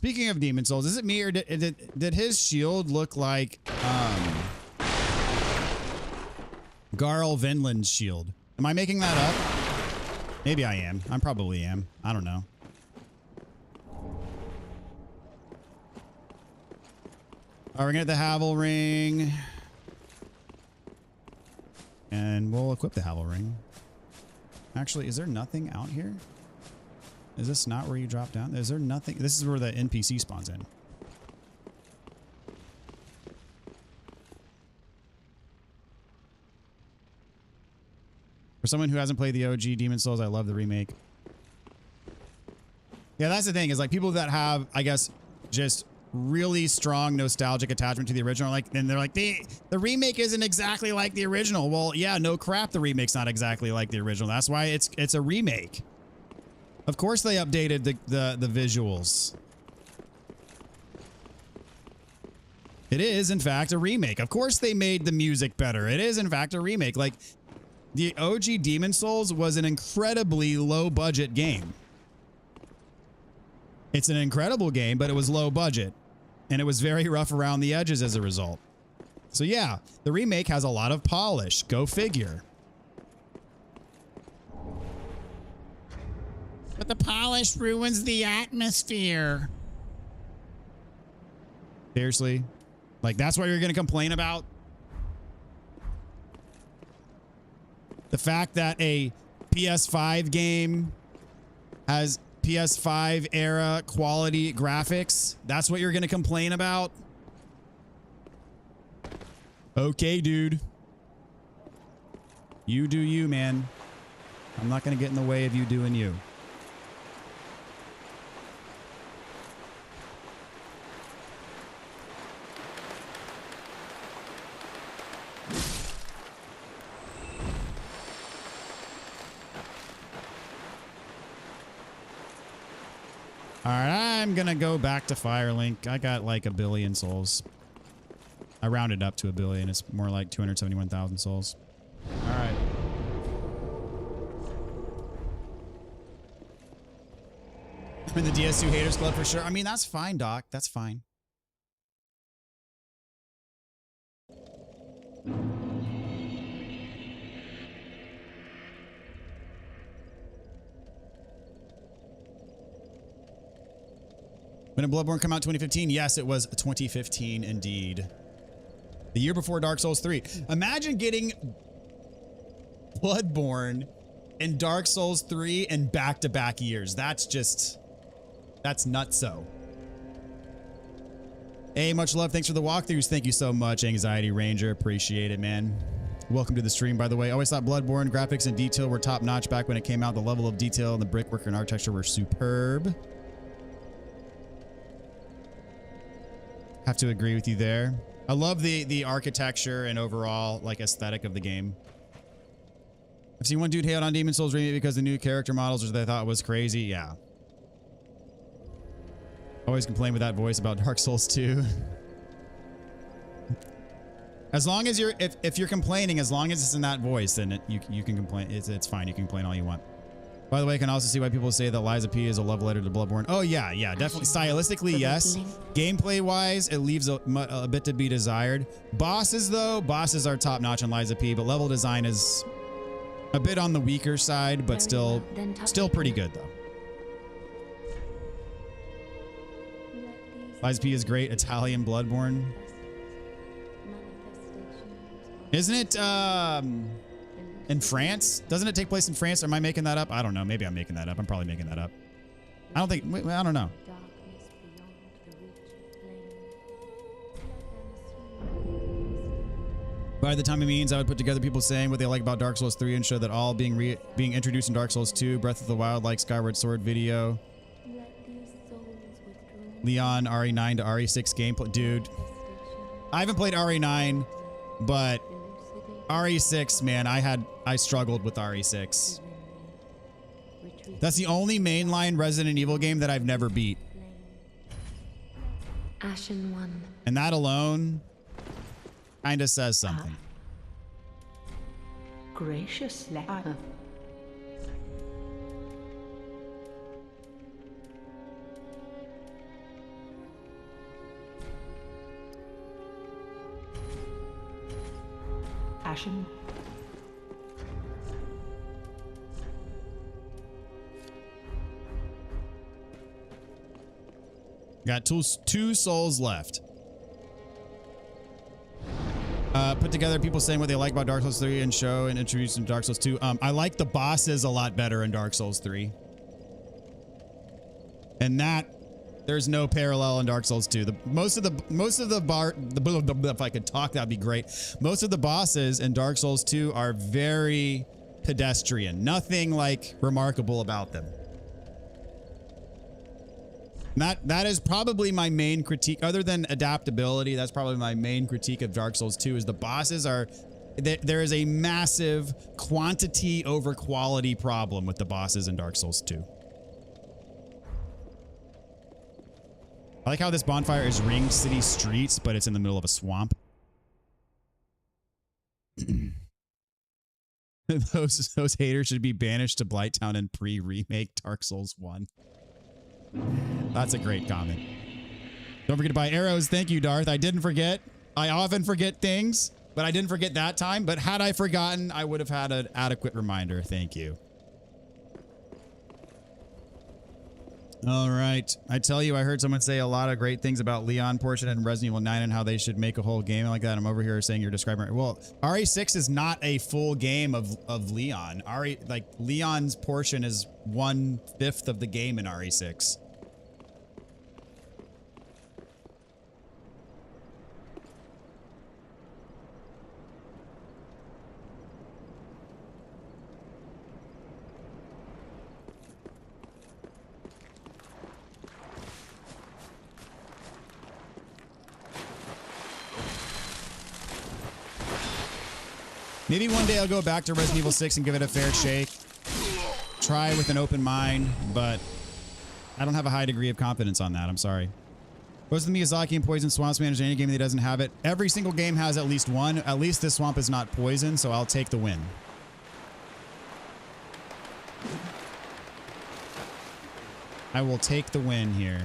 Speaking of Demon Souls, is it me or did his shield look like Garl Vinland's shield? Am I making that up? Maybe I am. I probably am. I don't know. All right, we're gonna get the Havel Ring. And we'll equip the Havel Ring. Actually, is there nothing out here? Is this not where you drop down? Is there nothing? This is where the NPC spawns in. For someone who hasn't played the OG Demon Souls, I love the remake. Yeah, that's the thing, is like people that have, I guess, just really strong nostalgic attachment to the original, like, and they're like, the remake isn't exactly like the original. Well, yeah, no crap, the remake's not exactly like the original. That's why it's a remake. Of course they updated the visuals. It is, in fact, a remake. Of course they made the music better. It is, in fact, a remake. Like, the OG Demon Souls was an incredibly low-budget game. It's an incredible game, but it was low budget. And it was very rough around the edges as a result. So yeah, the remake has a lot of polish. Go figure. But the polish ruins the atmosphere. Seriously? Like, that's what you're going to complain about? The fact that a PS5 game has PS5 era quality graphics, that's what you're going to complain about? Okay, dude. You do you, man. I'm not going to get in the way of you doing you. All right, I'm going to go back to Firelink. I got like 1 billion souls. I rounded up to 1 billion. It's more like 271,000 souls. All right. I'm in the DS2 Haters Club for sure. I mean, that's fine, Doc. That's fine. When did Bloodborne come out? 2015? Yes, it was 2015 indeed. The year before Dark Souls 3. Imagine getting Bloodborne and Dark Souls 3 in back-to-back years. That's just... that's nutso. Hey, much love. Thanks for the walkthroughs. Thank you so much, Anxiety Ranger. Appreciate it, man. Welcome to the stream, by the way. Always thought Bloodborne graphics and detail were top-notch back when it came out. The level of detail and the brickwork and architecture were superb. Have to agree with you there. I love the architecture and overall like aesthetic of the game. I've seen one dude hate on Demon Souls remake because the new character models, which they thought was crazy. Yeah. Always complain with that voice about Dark Souls 2. As long as you're, if you're complaining, as long as it's in that voice, then you can complain. It's fine. You can complain all you want. By the way, I can also see why people say that Liza P is a love letter to Bloodborne. Oh yeah, definitely. Stylistically, yes. Gameplay wise, it leaves a bit to be desired. Bosses though, bosses are top notch on Liza P, but level design is a bit on the weaker side, but still pretty good though. Liza P is great. Italian Bloodborne. Isn't it in France? Doesn't it take place in France? Am I making that up? I don't know. Maybe I'm making that up. I'm probably making that up. I don't think, I don't know. By the time it means I would put together people saying what they like about Dark Souls 3 and show that all being introduced in Dark Souls 2, Breath of the Wild, like Skyward Sword video. Leon RE9 to RE6 gameplay. Dude, I haven't played RE9, but RE6, man, I struggled with RE6. That's the only mainline Resident Evil game that I've never beat. Ashen One. And that alone kind of says something. Gracious leper. passion. Got two souls left. Put together people saying what they like about Dark Souls 3 and show and introduce them to Dark Souls 2. I like the bosses a lot better in Dark Souls 3. And that there's no parallel in Dark Souls 2. If I could talk, that'd be great. Most of the bosses in Dark Souls 2 are very pedestrian. Nothing like remarkable about them. That is probably my main critique, other than adaptability. That's probably my main critique of Dark Souls 2 is the bosses are, there is a massive quantity over quality problem with the bosses in Dark Souls 2. I like how this bonfire is ringed city streets, but it's in the middle of a swamp. Those haters should be banished to Blighttown and pre-remake Dark Souls 1. That's a great comment. Don't forget to buy arrows. Thank you, Darth. I didn't forget. I often forget things, but I didn't forget that time. But had I forgotten, I would have had an adequate reminder. Thank you. All right. I tell you, I heard someone say a lot of great things about Leon portion and Resident Evil 9 and how they should make a whole game like that. I'm over here saying you're describing it. Well, RE6 is not a full game of Leon. Leon's portion is 1/5 of the game in RE6. Maybe one day I'll go back to Resident Evil 6 and give it a fair shake. Try with an open mind, but I don't have a high degree of confidence on that. I'm sorry. Most of the Miyazaki and Poison Swamps manage any game that doesn't have it. Every single game has at least one. At least this swamp is not poison, so I'll take the win. I will take the win here.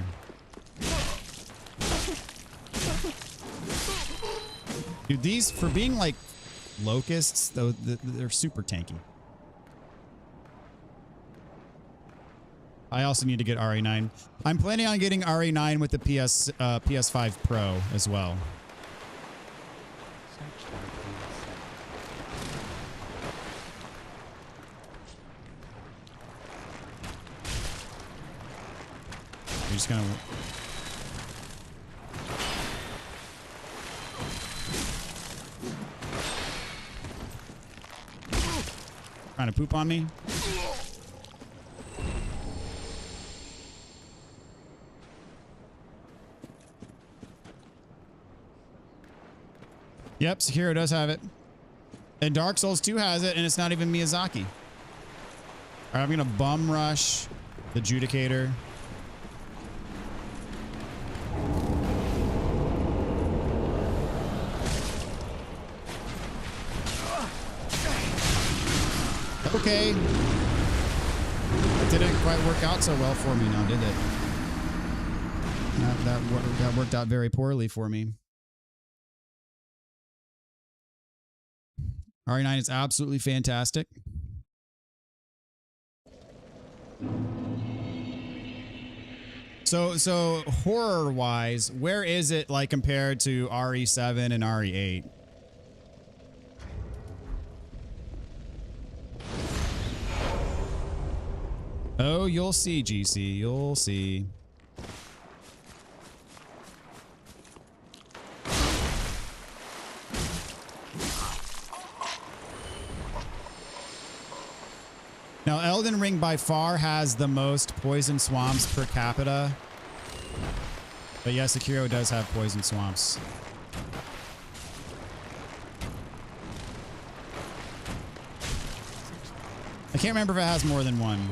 Dude, these, for being like locusts, though, they're super tanky. I also need to get RE9. I'm planning on getting RE9 with the PS5 Pro as well. You're just gonna... Trying to poop on me? Yep, Sekiro does have it. And Dark Souls 2 has it, and it's not even Miyazaki. All right, I'm gonna bum rush the Judicator. Okay. It didn't quite work out so well for me now, did it? That worked out very poorly for me. RE9 is absolutely fantastic. So horror-wise, where is it like compared to RE7 and RE8? Oh, you'll see, GC. You'll see. Now, Elden Ring by far has the most poison swamps per capita. But yes, Sekiro does have poison swamps. I can't remember if it has more than one.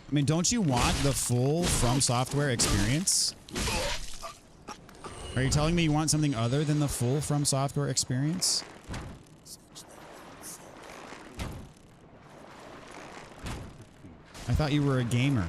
I mean, don't you want the full From Software experience? Are you telling me you want something other than the full From Software experience? I thought you were a gamer.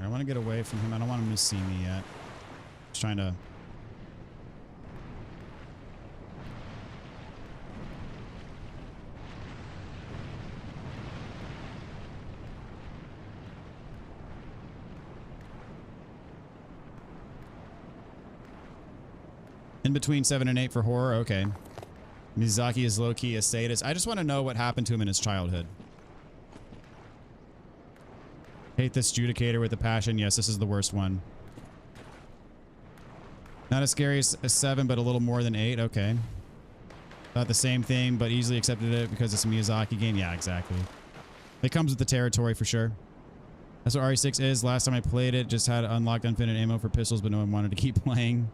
I want to get away from him. I don't want him to see me yet. Just trying to... In between 7 and 8 for horror? Okay. Miyazaki is low-key a sadist. I just want to know what happened to him in his childhood. Hate this Judicator with a passion. Yes, this is the worst one. Not as scary as 7, but a little more than 8. Okay. Thought the same thing, but easily accepted it because it's a Miyazaki game. Yeah, exactly. It comes with the territory for sure. That's what RE6 is. Last time I played it, just had unlocked infinite ammo for pistols, but no one wanted to keep playing.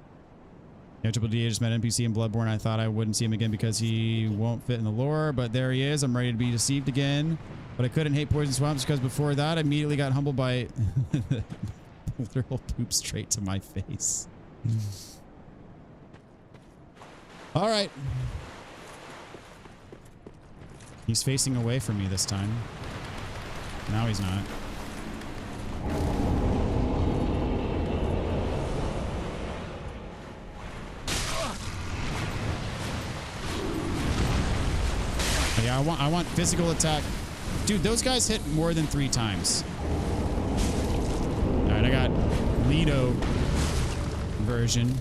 You know, Triple D just met NPC in Bloodborne. I thought I wouldn't see him again because he won't fit in the lore, but there he is. I'm ready to be deceived again. But I couldn't hate Poison Swamps because before that, I immediately got humbled by literal poop straight to my face. All right. He's facing away from me this time. Now he's not. Yeah, I want physical attack. Dude, those guys hit more than 3 times. All right, I got Lido version.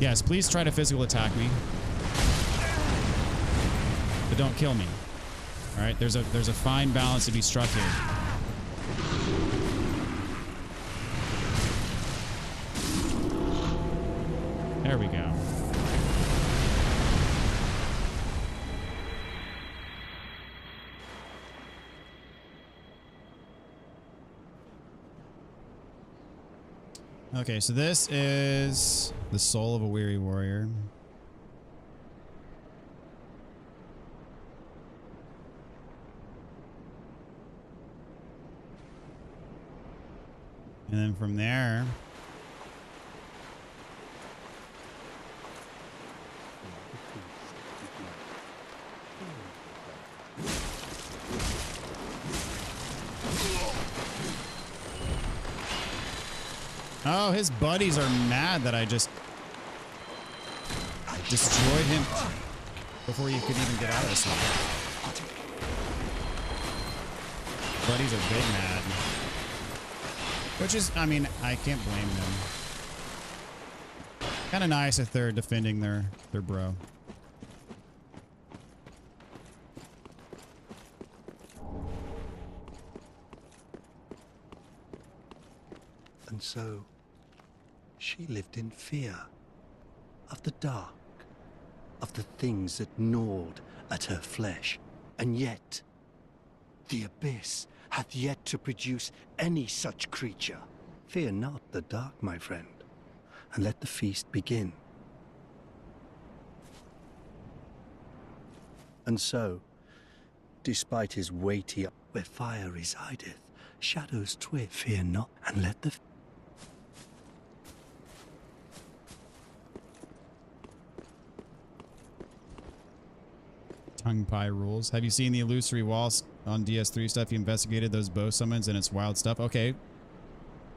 Yes, please try to physical attack me, but don't kill me. All right, there's a fine balance to be struck here. There we go. Okay, so this is the soul of a weary warrior. And then from there, oh, his buddies are mad that I just destroyed him before he could even get out of this one. Buddies are big mad. Which is, I mean, I can't blame them. Kind of nice if they're defending their bro. And so, she lived in fear of the dark, of the things that gnawed at her flesh. And yet, the abyss hath yet to produce any such creature. Fear not the dark, my friend, and let the feast begin. And so, despite his weighty, where fire resideth, shadows twit. Fear not, and let the Tongue pie rules. Have you seen the illusory walls on DS3 stuff? You investigated those bow summons and it's wild stuff. Okay.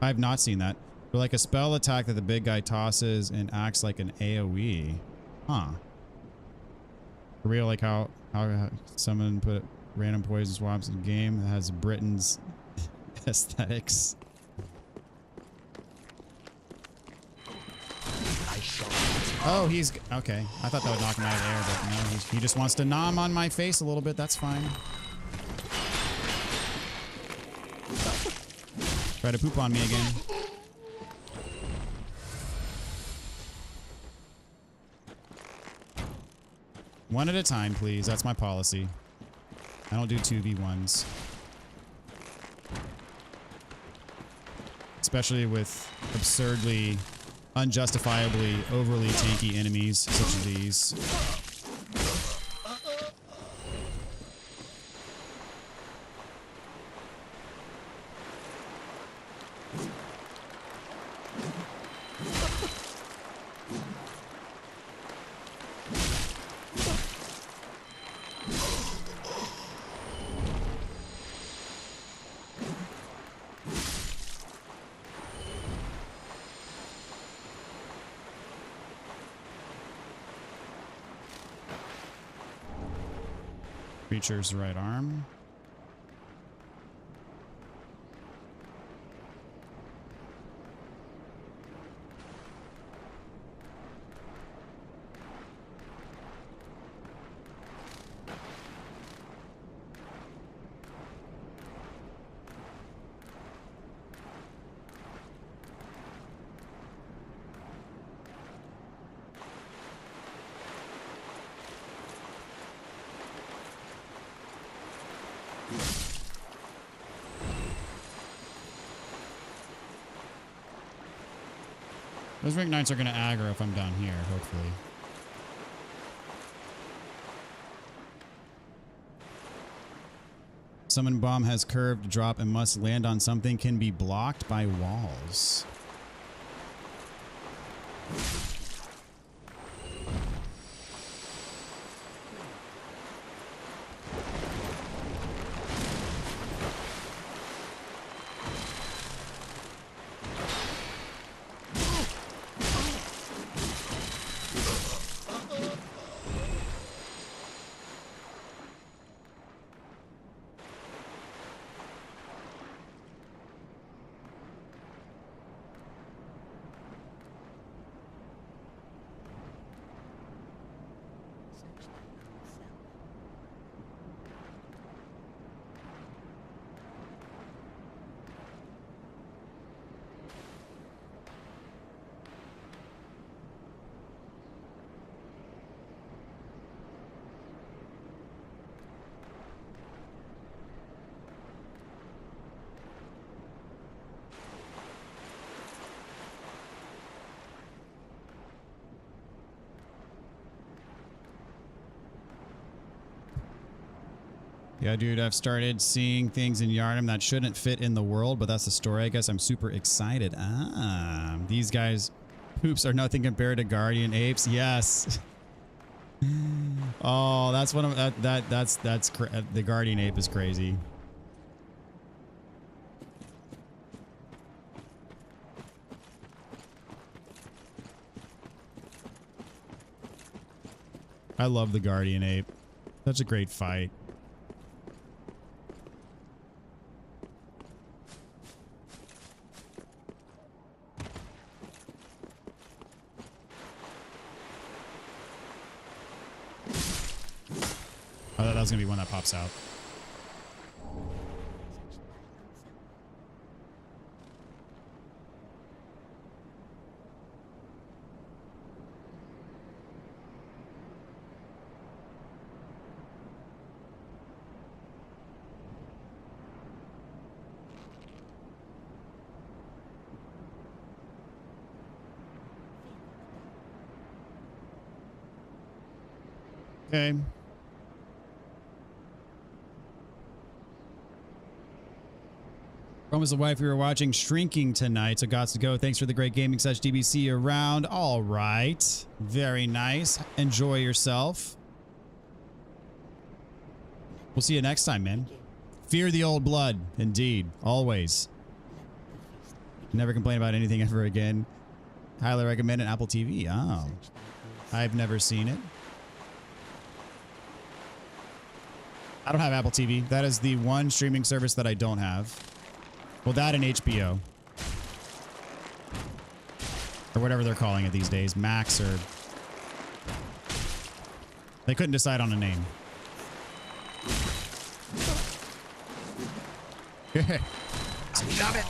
I have not seen that. They're like a spell attack that the big guy tosses and acts like an AoE. Huh. For real, like how someone put random poison swamps in a game that has Britain's aesthetics. Oh, he's... Okay. I thought that would knock him out of the air, but no. He just wants to nom on my face a little bit. That's fine. Try to poop on me again. One at a time, please. That's my policy. I don't do 2v1s. especially with absurdly, unjustifiably, overly tanky enemies such as these. Creature's right arm. Those Ring Knights are going to aggro if I'm down here, hopefully. Summon bomb has curved drop and must land on something, can be blocked by walls. Yeah, dude, I've started seeing things in Yharnam that shouldn't fit in the world, but that's the story. I guess I'm super excited. Ah, these guys' poops are nothing compared to guardian apes. Yes. Oh, that's one of that's the guardian ape is crazy. I love the guardian ape. Such a great fight. Oh, that was going to be one that pops out. Okay. Promise the wife we were watching Shrinking tonight, so gots to go. Thanks for the great gaming / DBC around. All right. Very nice. Enjoy yourself. We'll see you next time, man. Fear the old blood. Indeed. Always. Never complain about anything ever again. Highly recommend it. Apple TV. Oh. I've never seen it. I don't have Apple TV. That is the one streaming service that I don't have. Well, that and HBO. Or whatever they're calling it these days. Max or... They couldn't decide on a name. Stop it!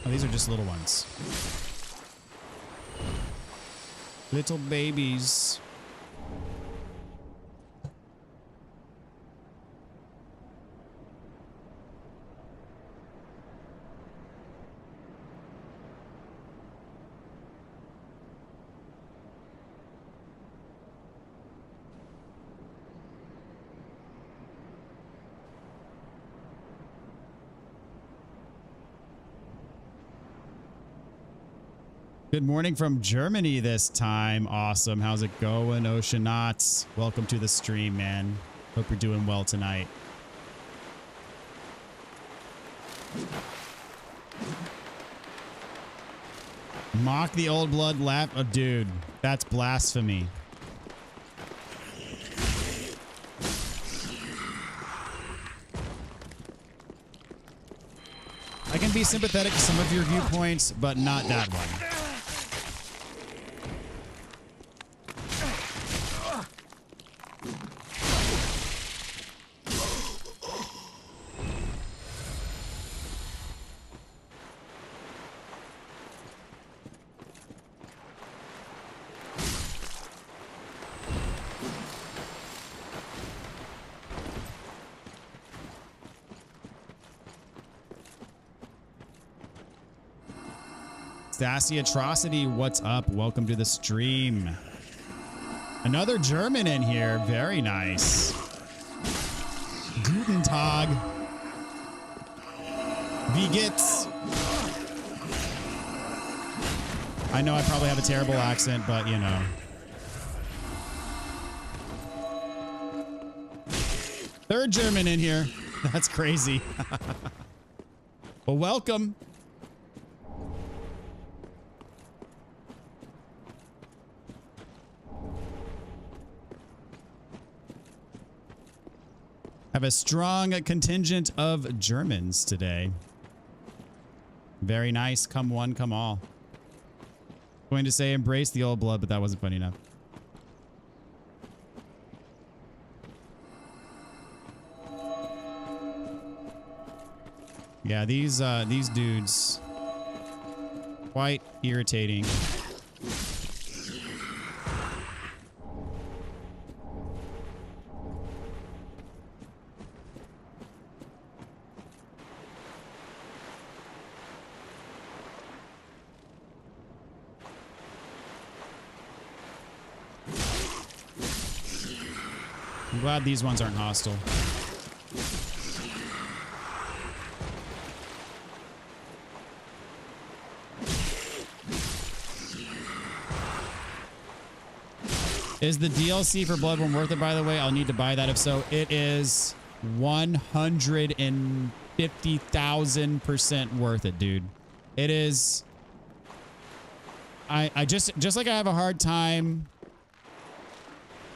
Oh, these are just little ones. Little babies. Good morning from Germany this time. Awesome. How's it going, Oceanauts? Welcome to the stream, man. Hope you're doing well tonight. Mock the old blood lap. Oh, dude, that's blasphemy. I can be sympathetic to some of your viewpoints, but not that one. Sassy Atrocity, what's up? Welcome to the stream. Another German in here. Very nice. Guten Tag. Wie geht's? I know I probably have a terrible accent, but you know. Third German in here. That's crazy. Well, welcome. Have a strong contingent of Germans today. Very nice. Come one, come all. Going to say embrace the old blood, but that wasn't funny enough. Yeah, these dudes, quite irritating. I'm glad these ones aren't hostile. Is the DLC for Bloodborne worth it, by the way? I'll need to buy that. If so, it is 150,000% worth it, dude. It is. I just like I have a hard time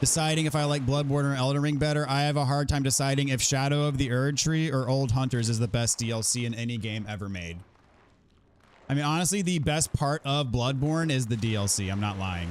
deciding if I like Bloodborne or Elden Ring better, I have a hard time deciding if Shadow of the Erdtree or Old Hunters is the best DLC in any game ever made. I mean, honestly, the best part of Bloodborne is the DLC. I'm not lying.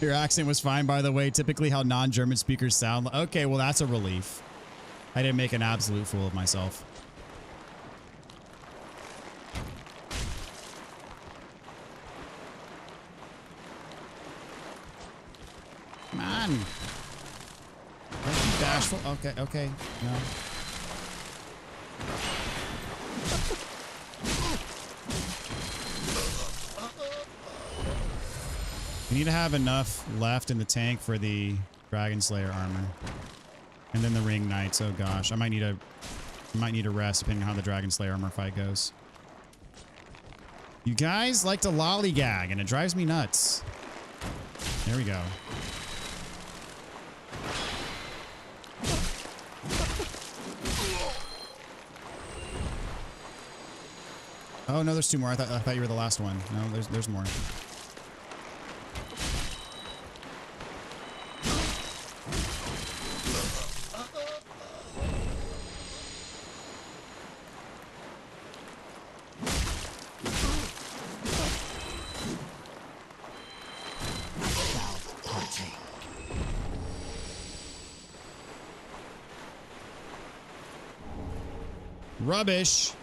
Your accent was fine, by the way. Typically how non-German speakers sound. Okay, well, that's a relief. I didn't make an absolute fool of myself. Come on. Don't be bashful. Okay, okay. No. We need to have enough left in the tank for the Dragon Slayer armor. And then the Ring Knights. Oh gosh. I might need a rest depending on how the Dragon Slayer armor fight goes. You guys like to lollygag and it drives me nuts. There we go. Oh no, there's two more. I thought you were the last one. No, there's more. Rubbish.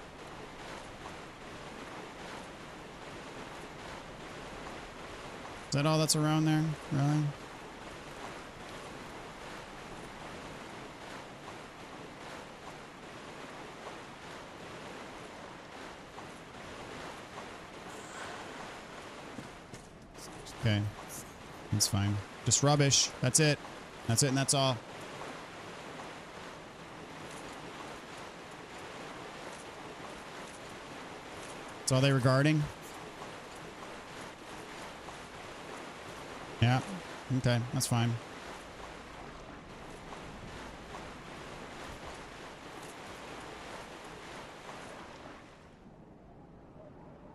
Is that all that's around there? Really? Okay. That's fine. Just rubbish. That's it. That's it and that's all. That's all they were guarding? Yeah. Okay. That's fine.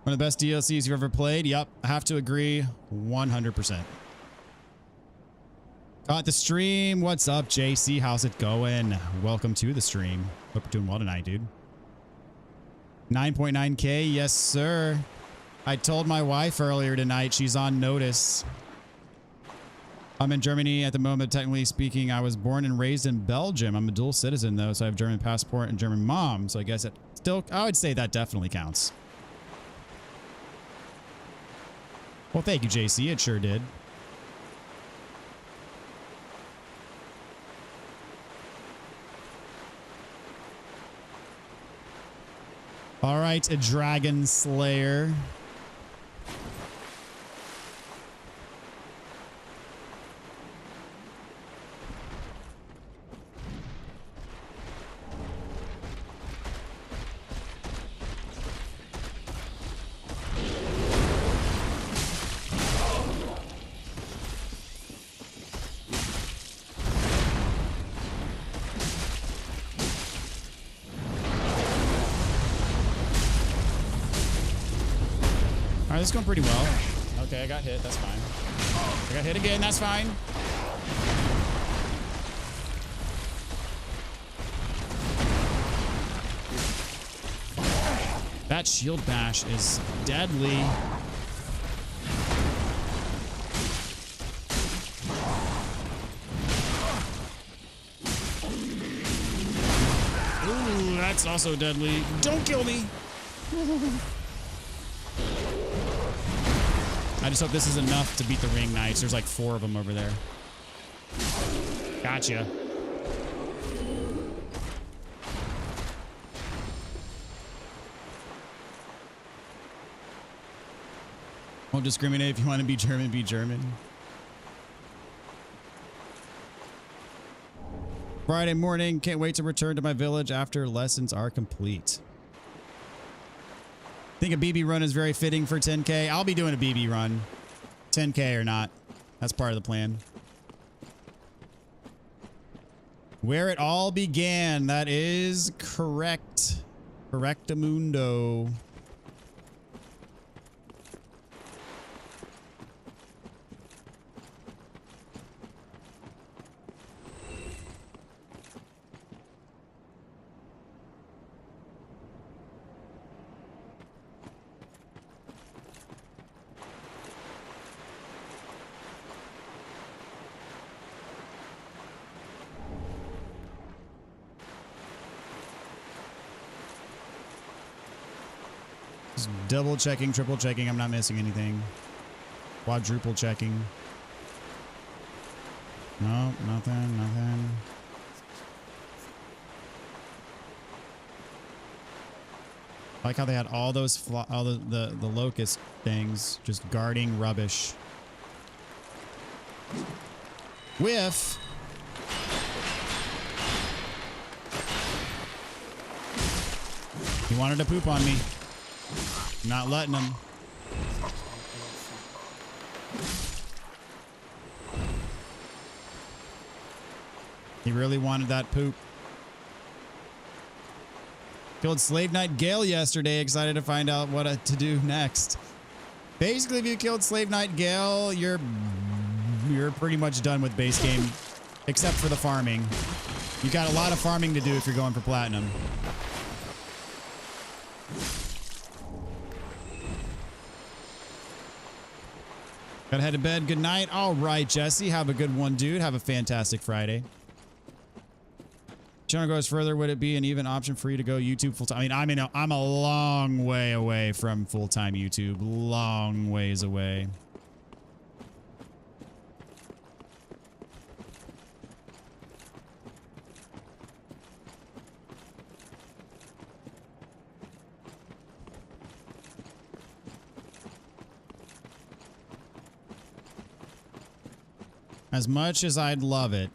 One of the best DLCs you've ever played? Yep. I have to agree 100%. Caught the stream. What's up, JC? How's it going? Welcome to the stream. Hope you're doing well tonight, dude. 9.9K. Yes, sir. I told my wife earlier tonight she's on notice. I'm in Germany at the moment. Technically speaking, I was born and raised in Belgium. I'm a dual citizen, though, so I have German passport and German mom. So I guess it still, I would say that definitely counts. Well, thank you, JC. It sure did. All right, a dragon slayer. All right, this is going pretty well. Okay, I got hit. That's fine. I got hit again. That's fine. That shield bash is deadly. Ooh, that's also deadly. Don't kill me. I just hope this is enough to beat the ring knights. There's like 4 of them over there. Gotcha. Won't discriminate. If you want to be German, be German. Friday morning. Can't wait to return to my village after lessons are complete. Think a BB run is very fitting for 10K. I'll be doing a BB run. 10K or not. That's part of the plan. Where it all began. That is correct. Correctamundo. Just double checking, triple checking. I'm not missing anything. Quadruple checking. No, nothing, nothing. I like how they had all those all the locust things just guarding rubbish. Whiff. He wanted to poop on me. I'm not letting him. He really wanted that poop. Killed Slave Knight Gale yesterday. Excited to find out what to do next. Basically, if you killed Slave Knight Gale, you're pretty much done with base game, except for the farming. You got a lot of farming to do if you're going for platinum. Gotta head to bed. Good night. All right, Jesse. Have a good one, dude. Have a fantastic Friday. Channel goes further, would it be an even option for you to go YouTube full time? I mean, I'm a long way away from full-time YouTube. Long ways away. As much as I'd love it.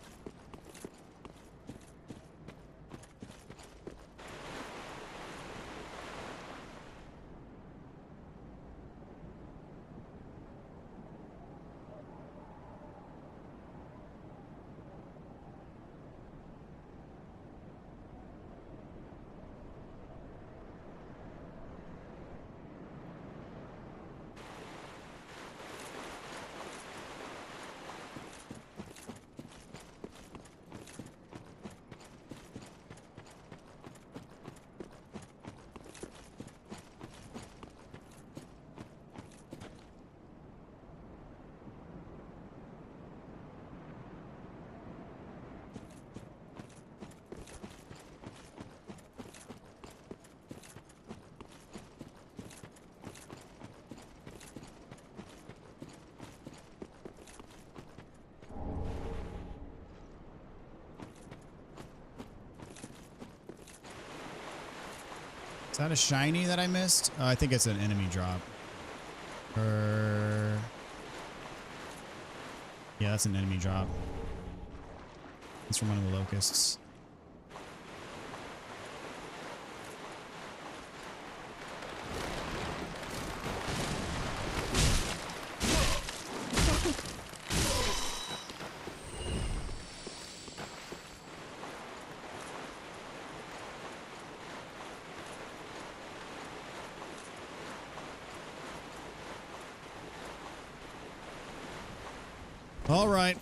Is that a shiny that I missed? I think it's an enemy drop. Yeah, that's an enemy drop. It's from one of the locusts. All right.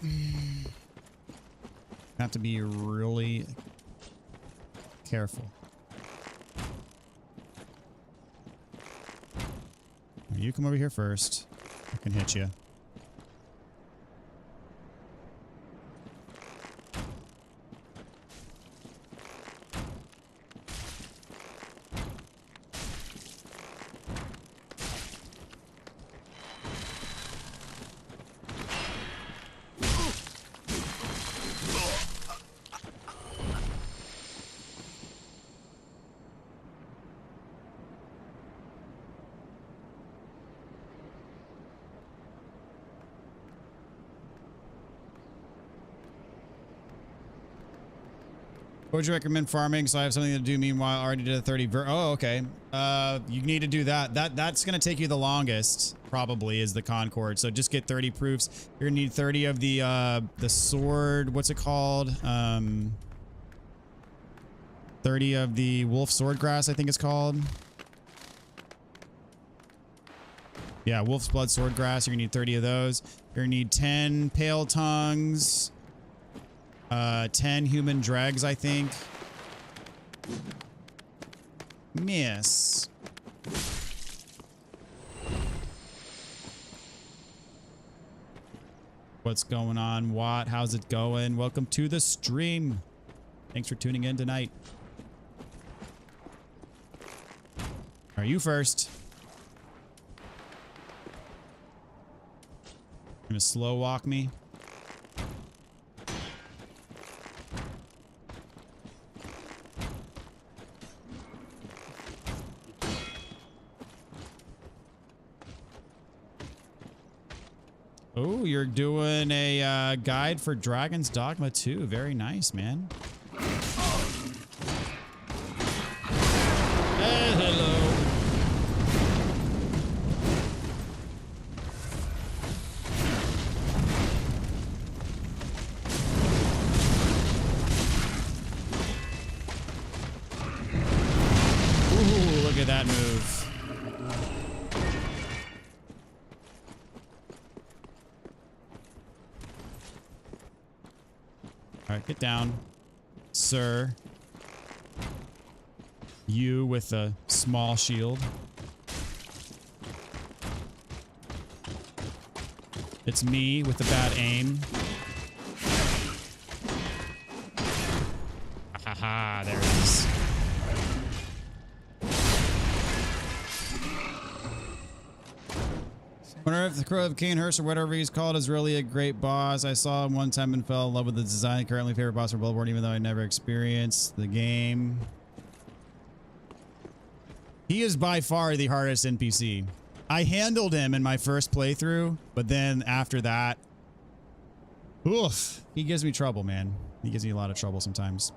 Have to be really careful. You come over here first. I can hit you. What would you recommend farming? So I have something to do. Meanwhile, I already did a 30. Oh, okay. You need to do that. That's going to take you the longest, probably, is the Concord. So just get 30 proofs. You're going to need 30 of the sword. What's it called? 30 of the wolf swordgrass, I think it's called. Yeah, wolf's blood swordgrass. You're going to need 30 of those. You're going to need 10 pale tongues. 10 human dregs, I think. Miss. What's going on, Watt? How's it going? Welcome to the stream. Thanks for tuning in tonight. Are you first? You're gonna slow walk me? Oh, you're doing a guide for Dragon's Dogma 2. Very nice, man. Hello. Ooh, look at that move. All right, get down, sir. You with a small shield. It's me with the bad aim. Ah, there it is. Wonder if the Crow of Cainhurst or whatever he's called is really a great boss. I saw him one time and fell in love with the design. Currently favorite boss for Bloodborne, even though I never experienced the game. He is by far the hardest NPC. I handled him in my first playthrough, but then after that, oof, he gives me trouble, man. He gives me a lot of trouble sometimes.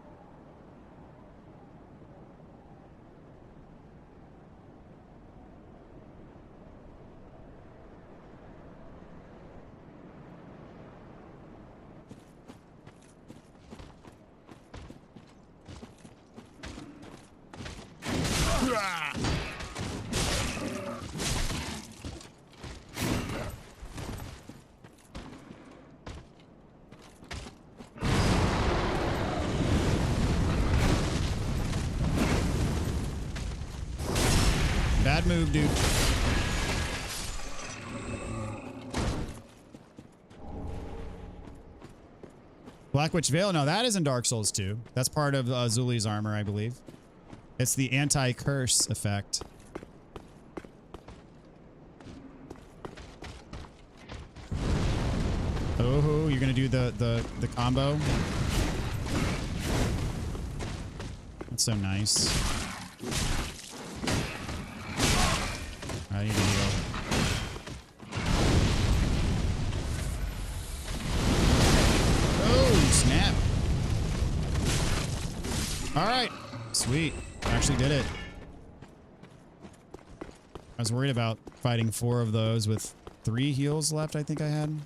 Bad move, dude. Black Witch Veil? No, that is in Dark Souls 2. That's part of Zuli's armor, I believe. It's the anti-curse effect. Oh, you're gonna do the combo? That's so nice. I need to heal. Oh, snap. Alright. Sweet. Actually did it. I was worried about fighting 4 of those with 3 heals left, I think I had.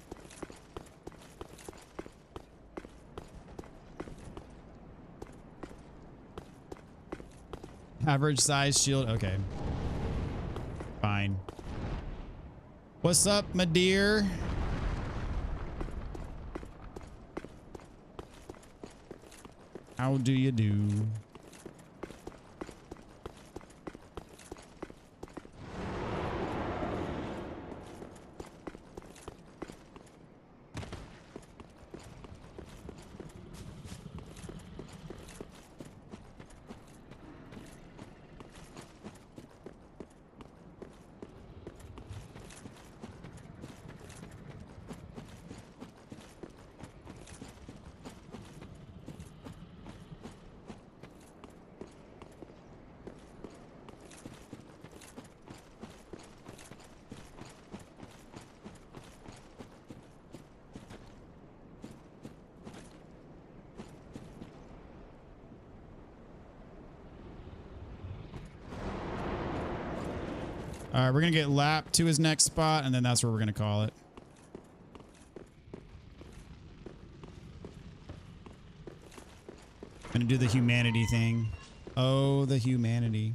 Average size shield. Okay. Fine. What's up, my dear? How do you do? All right, we're going to get Lap to his next spot, and then that's where we're going to call it. Going to do the humanity thing. Oh, the humanity.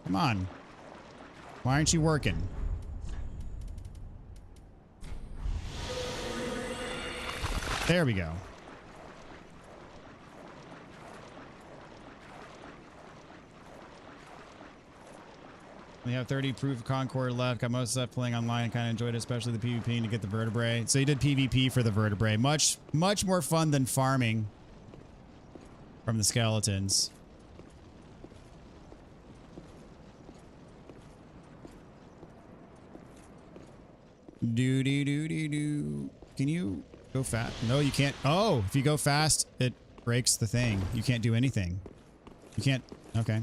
Come on. Why aren't you working? There we go. We have 30 proof of Concord left. Got most of that playing online and kind of enjoyed it, especially the PvP to get the vertebrae. So you did PvP for the vertebrae. Much more fun than farming from the skeletons. Do. Can you go fast? No, you can't. Oh, if you go fast, it breaks the thing. You can't do anything. You can't. Okay.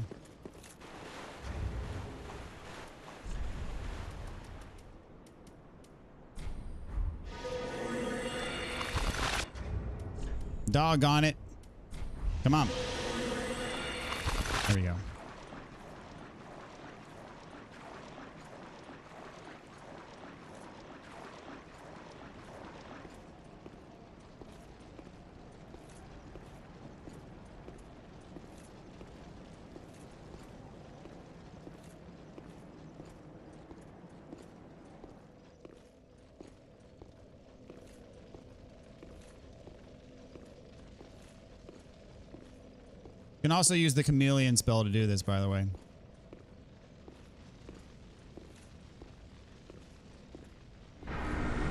Doggone it. Come on. There we go. Can also use the chameleon spell to do this, by the way.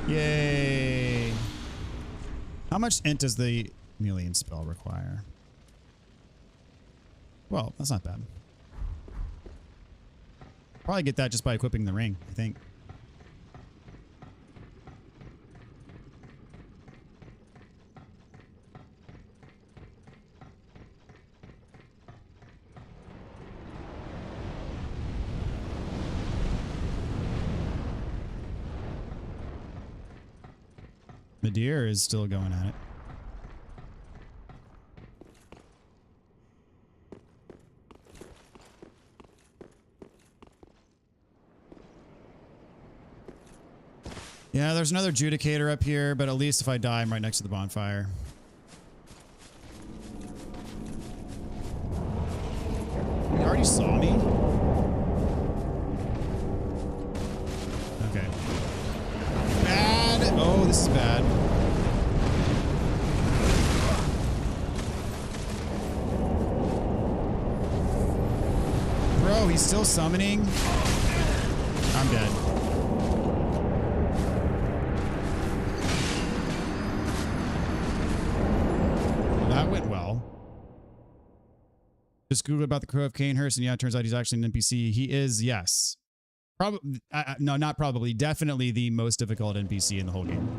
Yay. How much int does the chameleon spell require? Well, that's not bad. Probably get that just by equipping the ring, I think. The deer is still going at it. Yeah, there's another judicator up here, but at least if I die, I'm right next to the bonfire. He already saw me? Okay. Bad! Oh, this is bad. Bro, he's still summoning? I'm dead. That went well. Just Google about the Crow of Canehurst, and yeah, it turns out he's actually an NPC. He is, yes. Probably, no, not probably. Definitely the most difficult NPC in the whole game.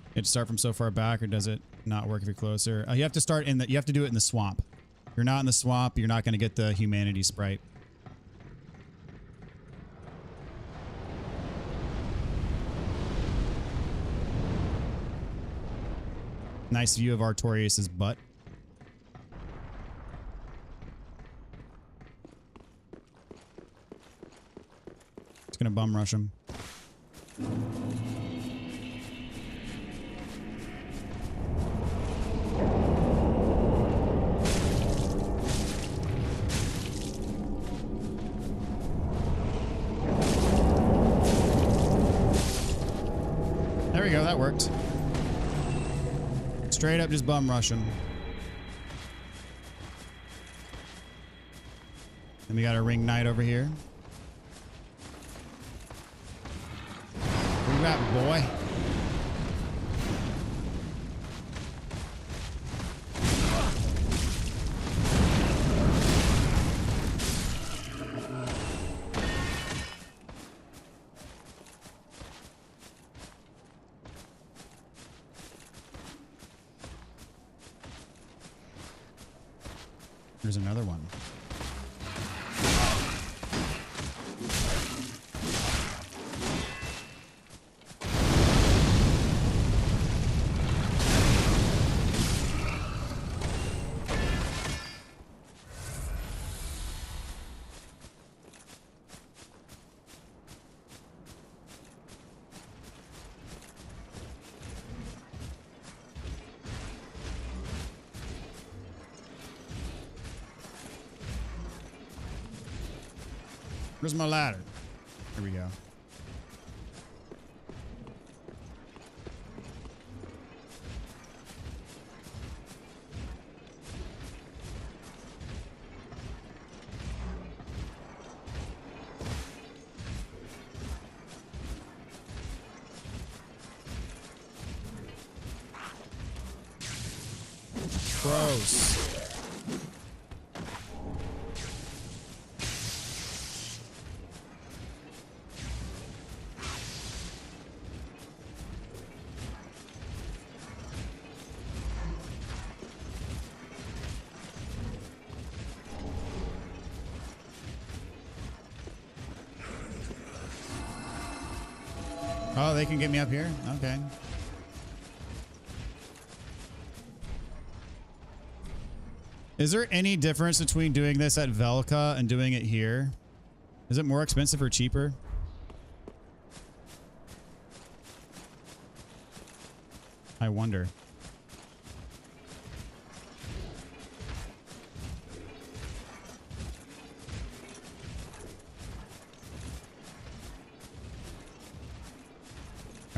You have to start from so far back, or does it not work if you're closer? You have to start in the. You have to do it in the swamp. If you're not in the swamp, you're not going to get the humanity sprite. Nice view of Artorias' butt. It's gonna bum rush him. There we go, that worked. Straight up just bum rush him. Then we got a ring knight over here. Where you at, boy? There's another one. Where's my ladder? Here we go. Gross. Oh, they can get me up here? Okay. Is there any difference between doing this at Velka and doing it here? Is it more expensive or cheaper? I wonder.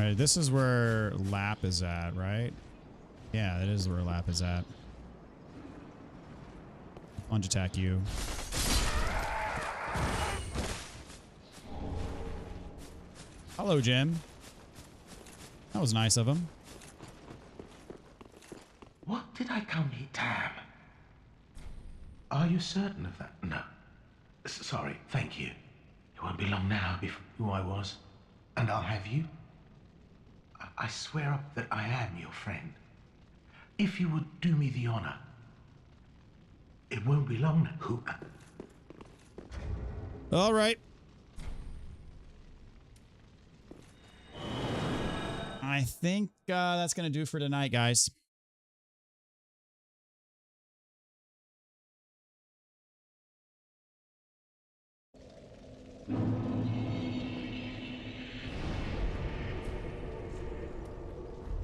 All right, this is where Lap is at, right? Yeah, that is where Lap is at. Plunge attack you. Hello, Jim. That was nice of him. What did I come here? Damn. Are you certain of that? No. Sorry, thank you. It won't be long now before who I was. And I'll have you. I swear up that I am your friend. If you would do me the honor. It won't be long now. Who? All right. I think that's going to do for tonight, guys.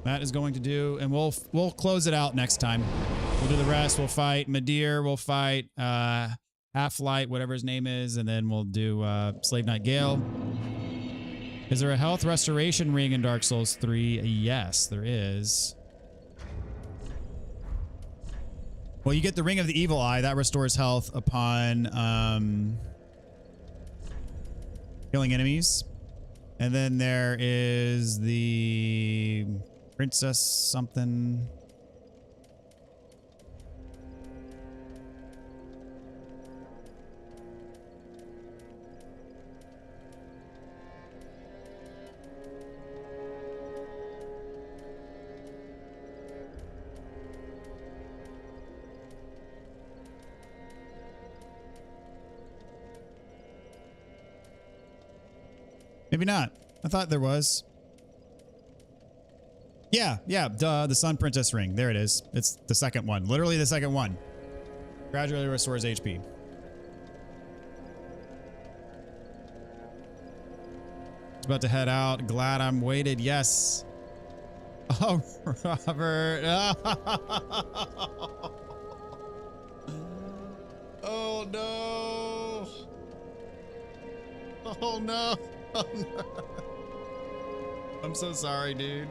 That is going to do, and we'll close it out next time. We'll do the rest. We'll fight Madir. We'll fight Half-Light, whatever his name is, and then we'll do Slave Knight Gale. Is there a health restoration ring in Dark Souls 3? Yes, there is. Well, you get the Ring of the Evil Eye. That restores health upon killing enemies. And then there is the Princess something. Maybe not. I thought there was. Yeah, duh, the Sun Princess ring. There it is. It's the second one. Literally the second one. Gradually restores HP. It's about to head out. Glad I'm waited. Yes. Oh, Robert. Oh, no. Oh, no. Oh, no. I'm so sorry, dude.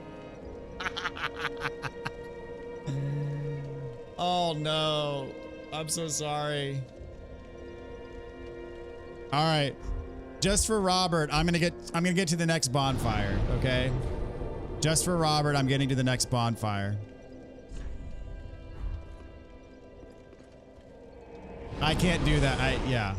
Oh no. I'm so sorry. All right. Just for Robert, I'm going to get to the next bonfire, okay? Just for Robert, I'm getting to the next bonfire. I can't do that. Yeah.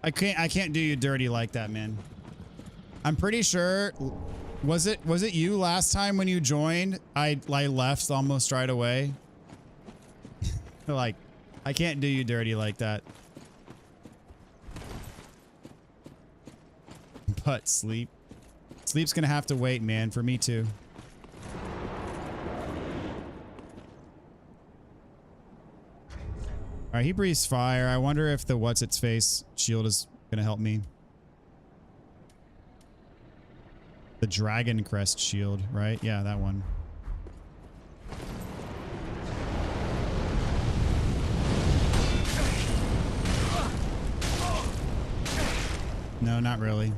I can't do you dirty like that, man. I'm pretty sure, was it you last time when you joined? I left almost right away. Like, I can't do you dirty like that. But sleep's gonna have to wait, man, for me too. All right, he breathes fire. I wonder if the what's-its-face shield is going to help me. The Dragon Crest shield, right? Yeah, that one. No, not really.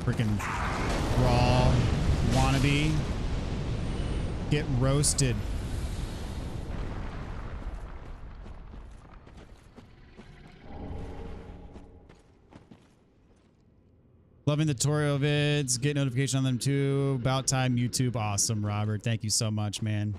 Freaking raw wannabe. Get roasted. Loving the tutorial vids. Get notification on them too. About time YouTube. Awesome, Robert. Thank you so much, man.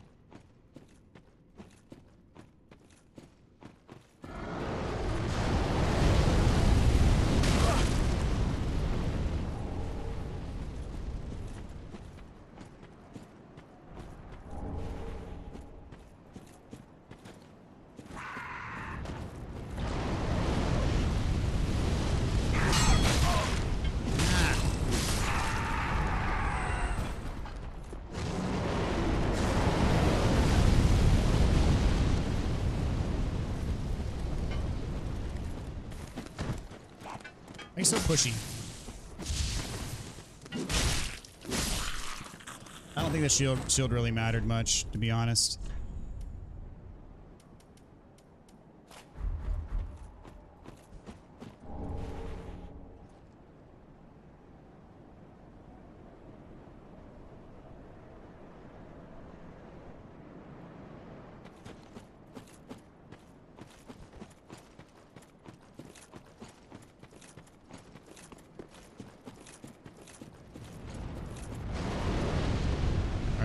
Why are you so pushy? I don't think the shield really mattered much, to be honest.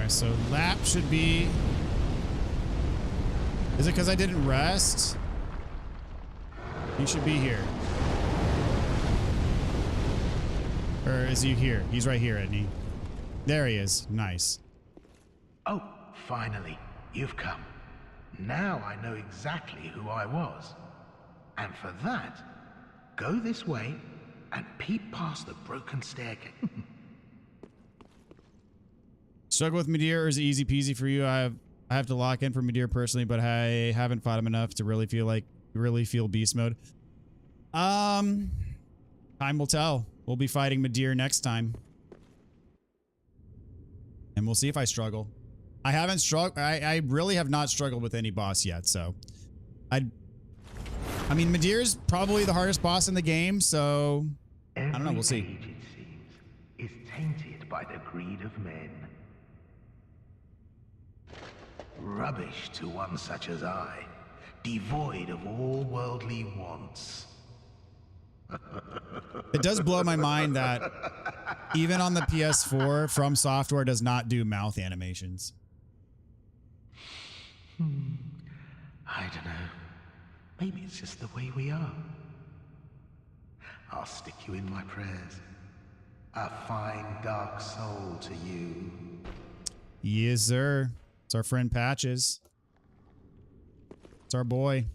So lap should be... Is it because I didn't rest? He should be here. Or is he here? He's right here, isn't he? There he is. Nice. Oh, finally, you've come. Now I know exactly who I was. And for that, go this way and peep past the broken staircase. Struggle with Midir, or is it easy peasy for you? I have to lock in for Midir personally, but I haven't fought him enough to really feel beast mode. Time will tell. We'll be fighting Midir next time. And we'll see if I struggle. I haven't struggled. I really have not struggled with any boss yet, so I mean, Midir's probably the hardest boss in the game, so I don't know, we'll see. Every age, it seems, is tainted by the greed of men. Rubbish to one such as I, devoid of all worldly wants. It does blow my mind that even on the PS4, From Software does not do mouth animations. I don't know. Maybe it's just the way we are. I'll stick you in my prayers. A fine dark soul to you. Yes, sir. It's our friend Patches. It's our boy.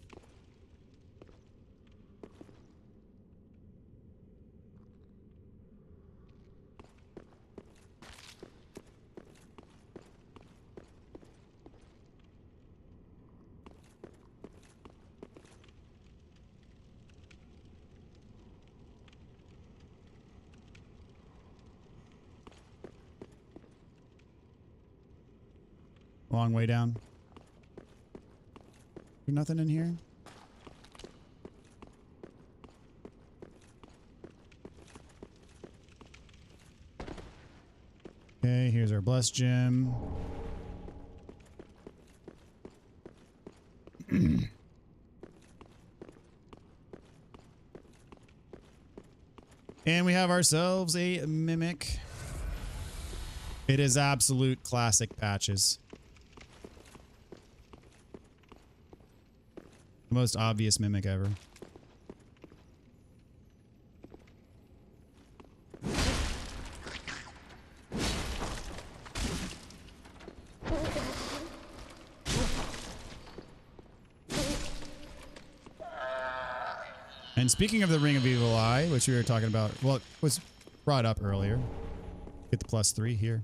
Long way down. Nothing in here? Okay, here's our blessed gem. And we have ourselves a mimic. It is absolute classic Patches. The most obvious mimic ever. And speaking of the Ring of Evil Eye, which we were talking about, well, it was brought up earlier. Get the +3 here.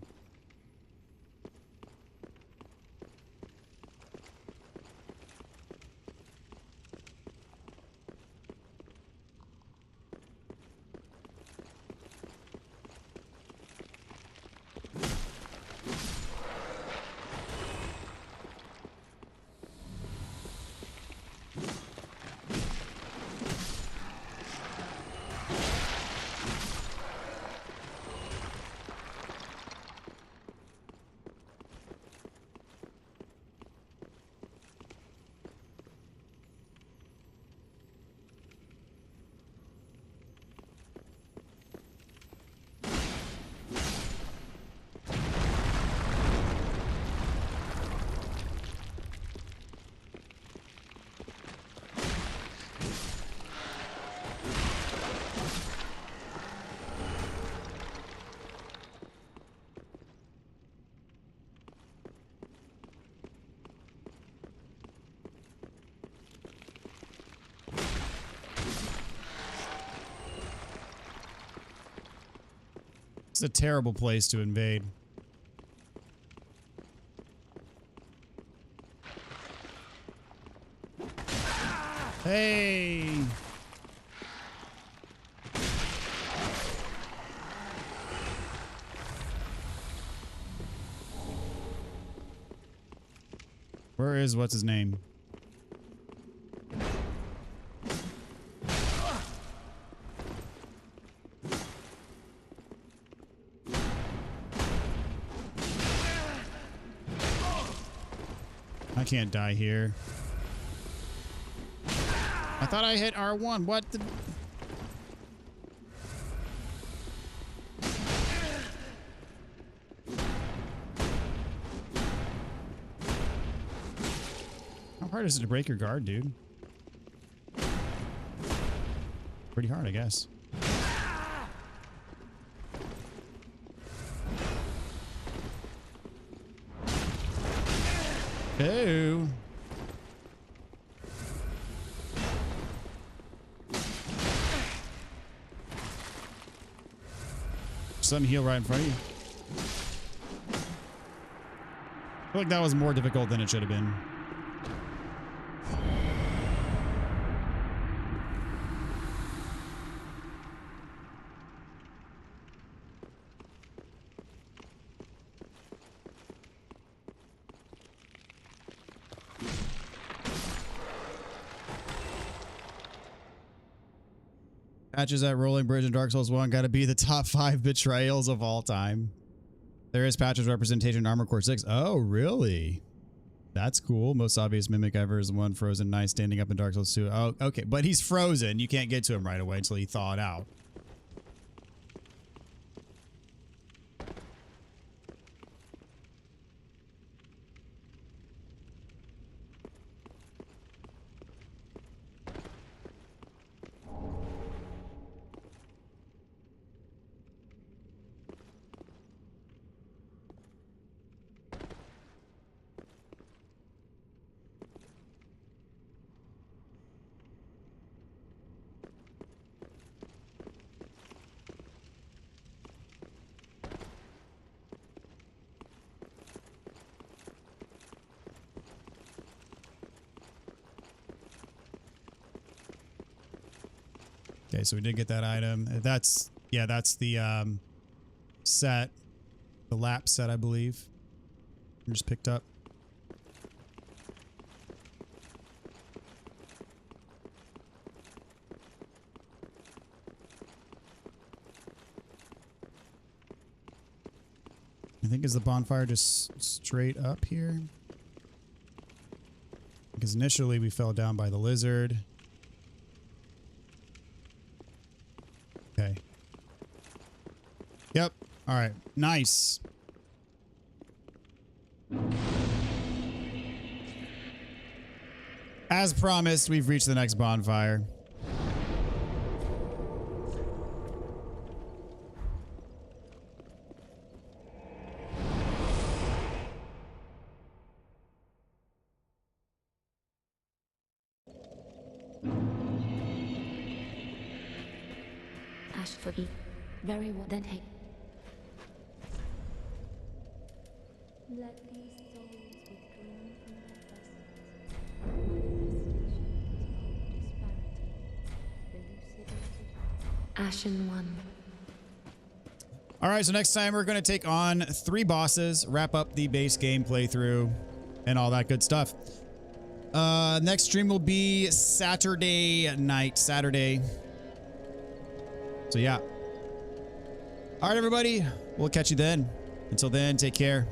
It's a terrible place to invade. Hey! Where is what's his name? I can't die here. I thought I hit R1. What the... How hard is it to break your guard, dude? Pretty hard, I guess. Oh. Some heal right in front of you. I feel like that was more difficult than it should have been. Patches at Rolling Bridge in Dark Souls 1 gotta be the top 5 betrayals of all time. There is Patches representation in Armor Core 6. Oh, really? That's cool. Most obvious mimic ever is the one frozen knight standing up in Dark Souls 2. Oh, okay. But he's frozen. You can't get to him right away until you thaw it out. Okay, so we did get that item. That's, yeah, that's the set, the lap set, I believe. We just picked up. I think is the bonfire just straight up here? Because initially we fell down by the lizard. Okay. Yep. All right. Nice. As promised, we've reached the next bonfire. Ashford. Very well. Then hey. Let these souls withdrawn from their vessels. Ashen One. All right, so next time we're going to take on 3 bosses, wrap up the base game playthrough, and all that good stuff. Next stream will be Saturday night. Saturday. So yeah. All right, everybody. We'll catch you then. Until then, take care.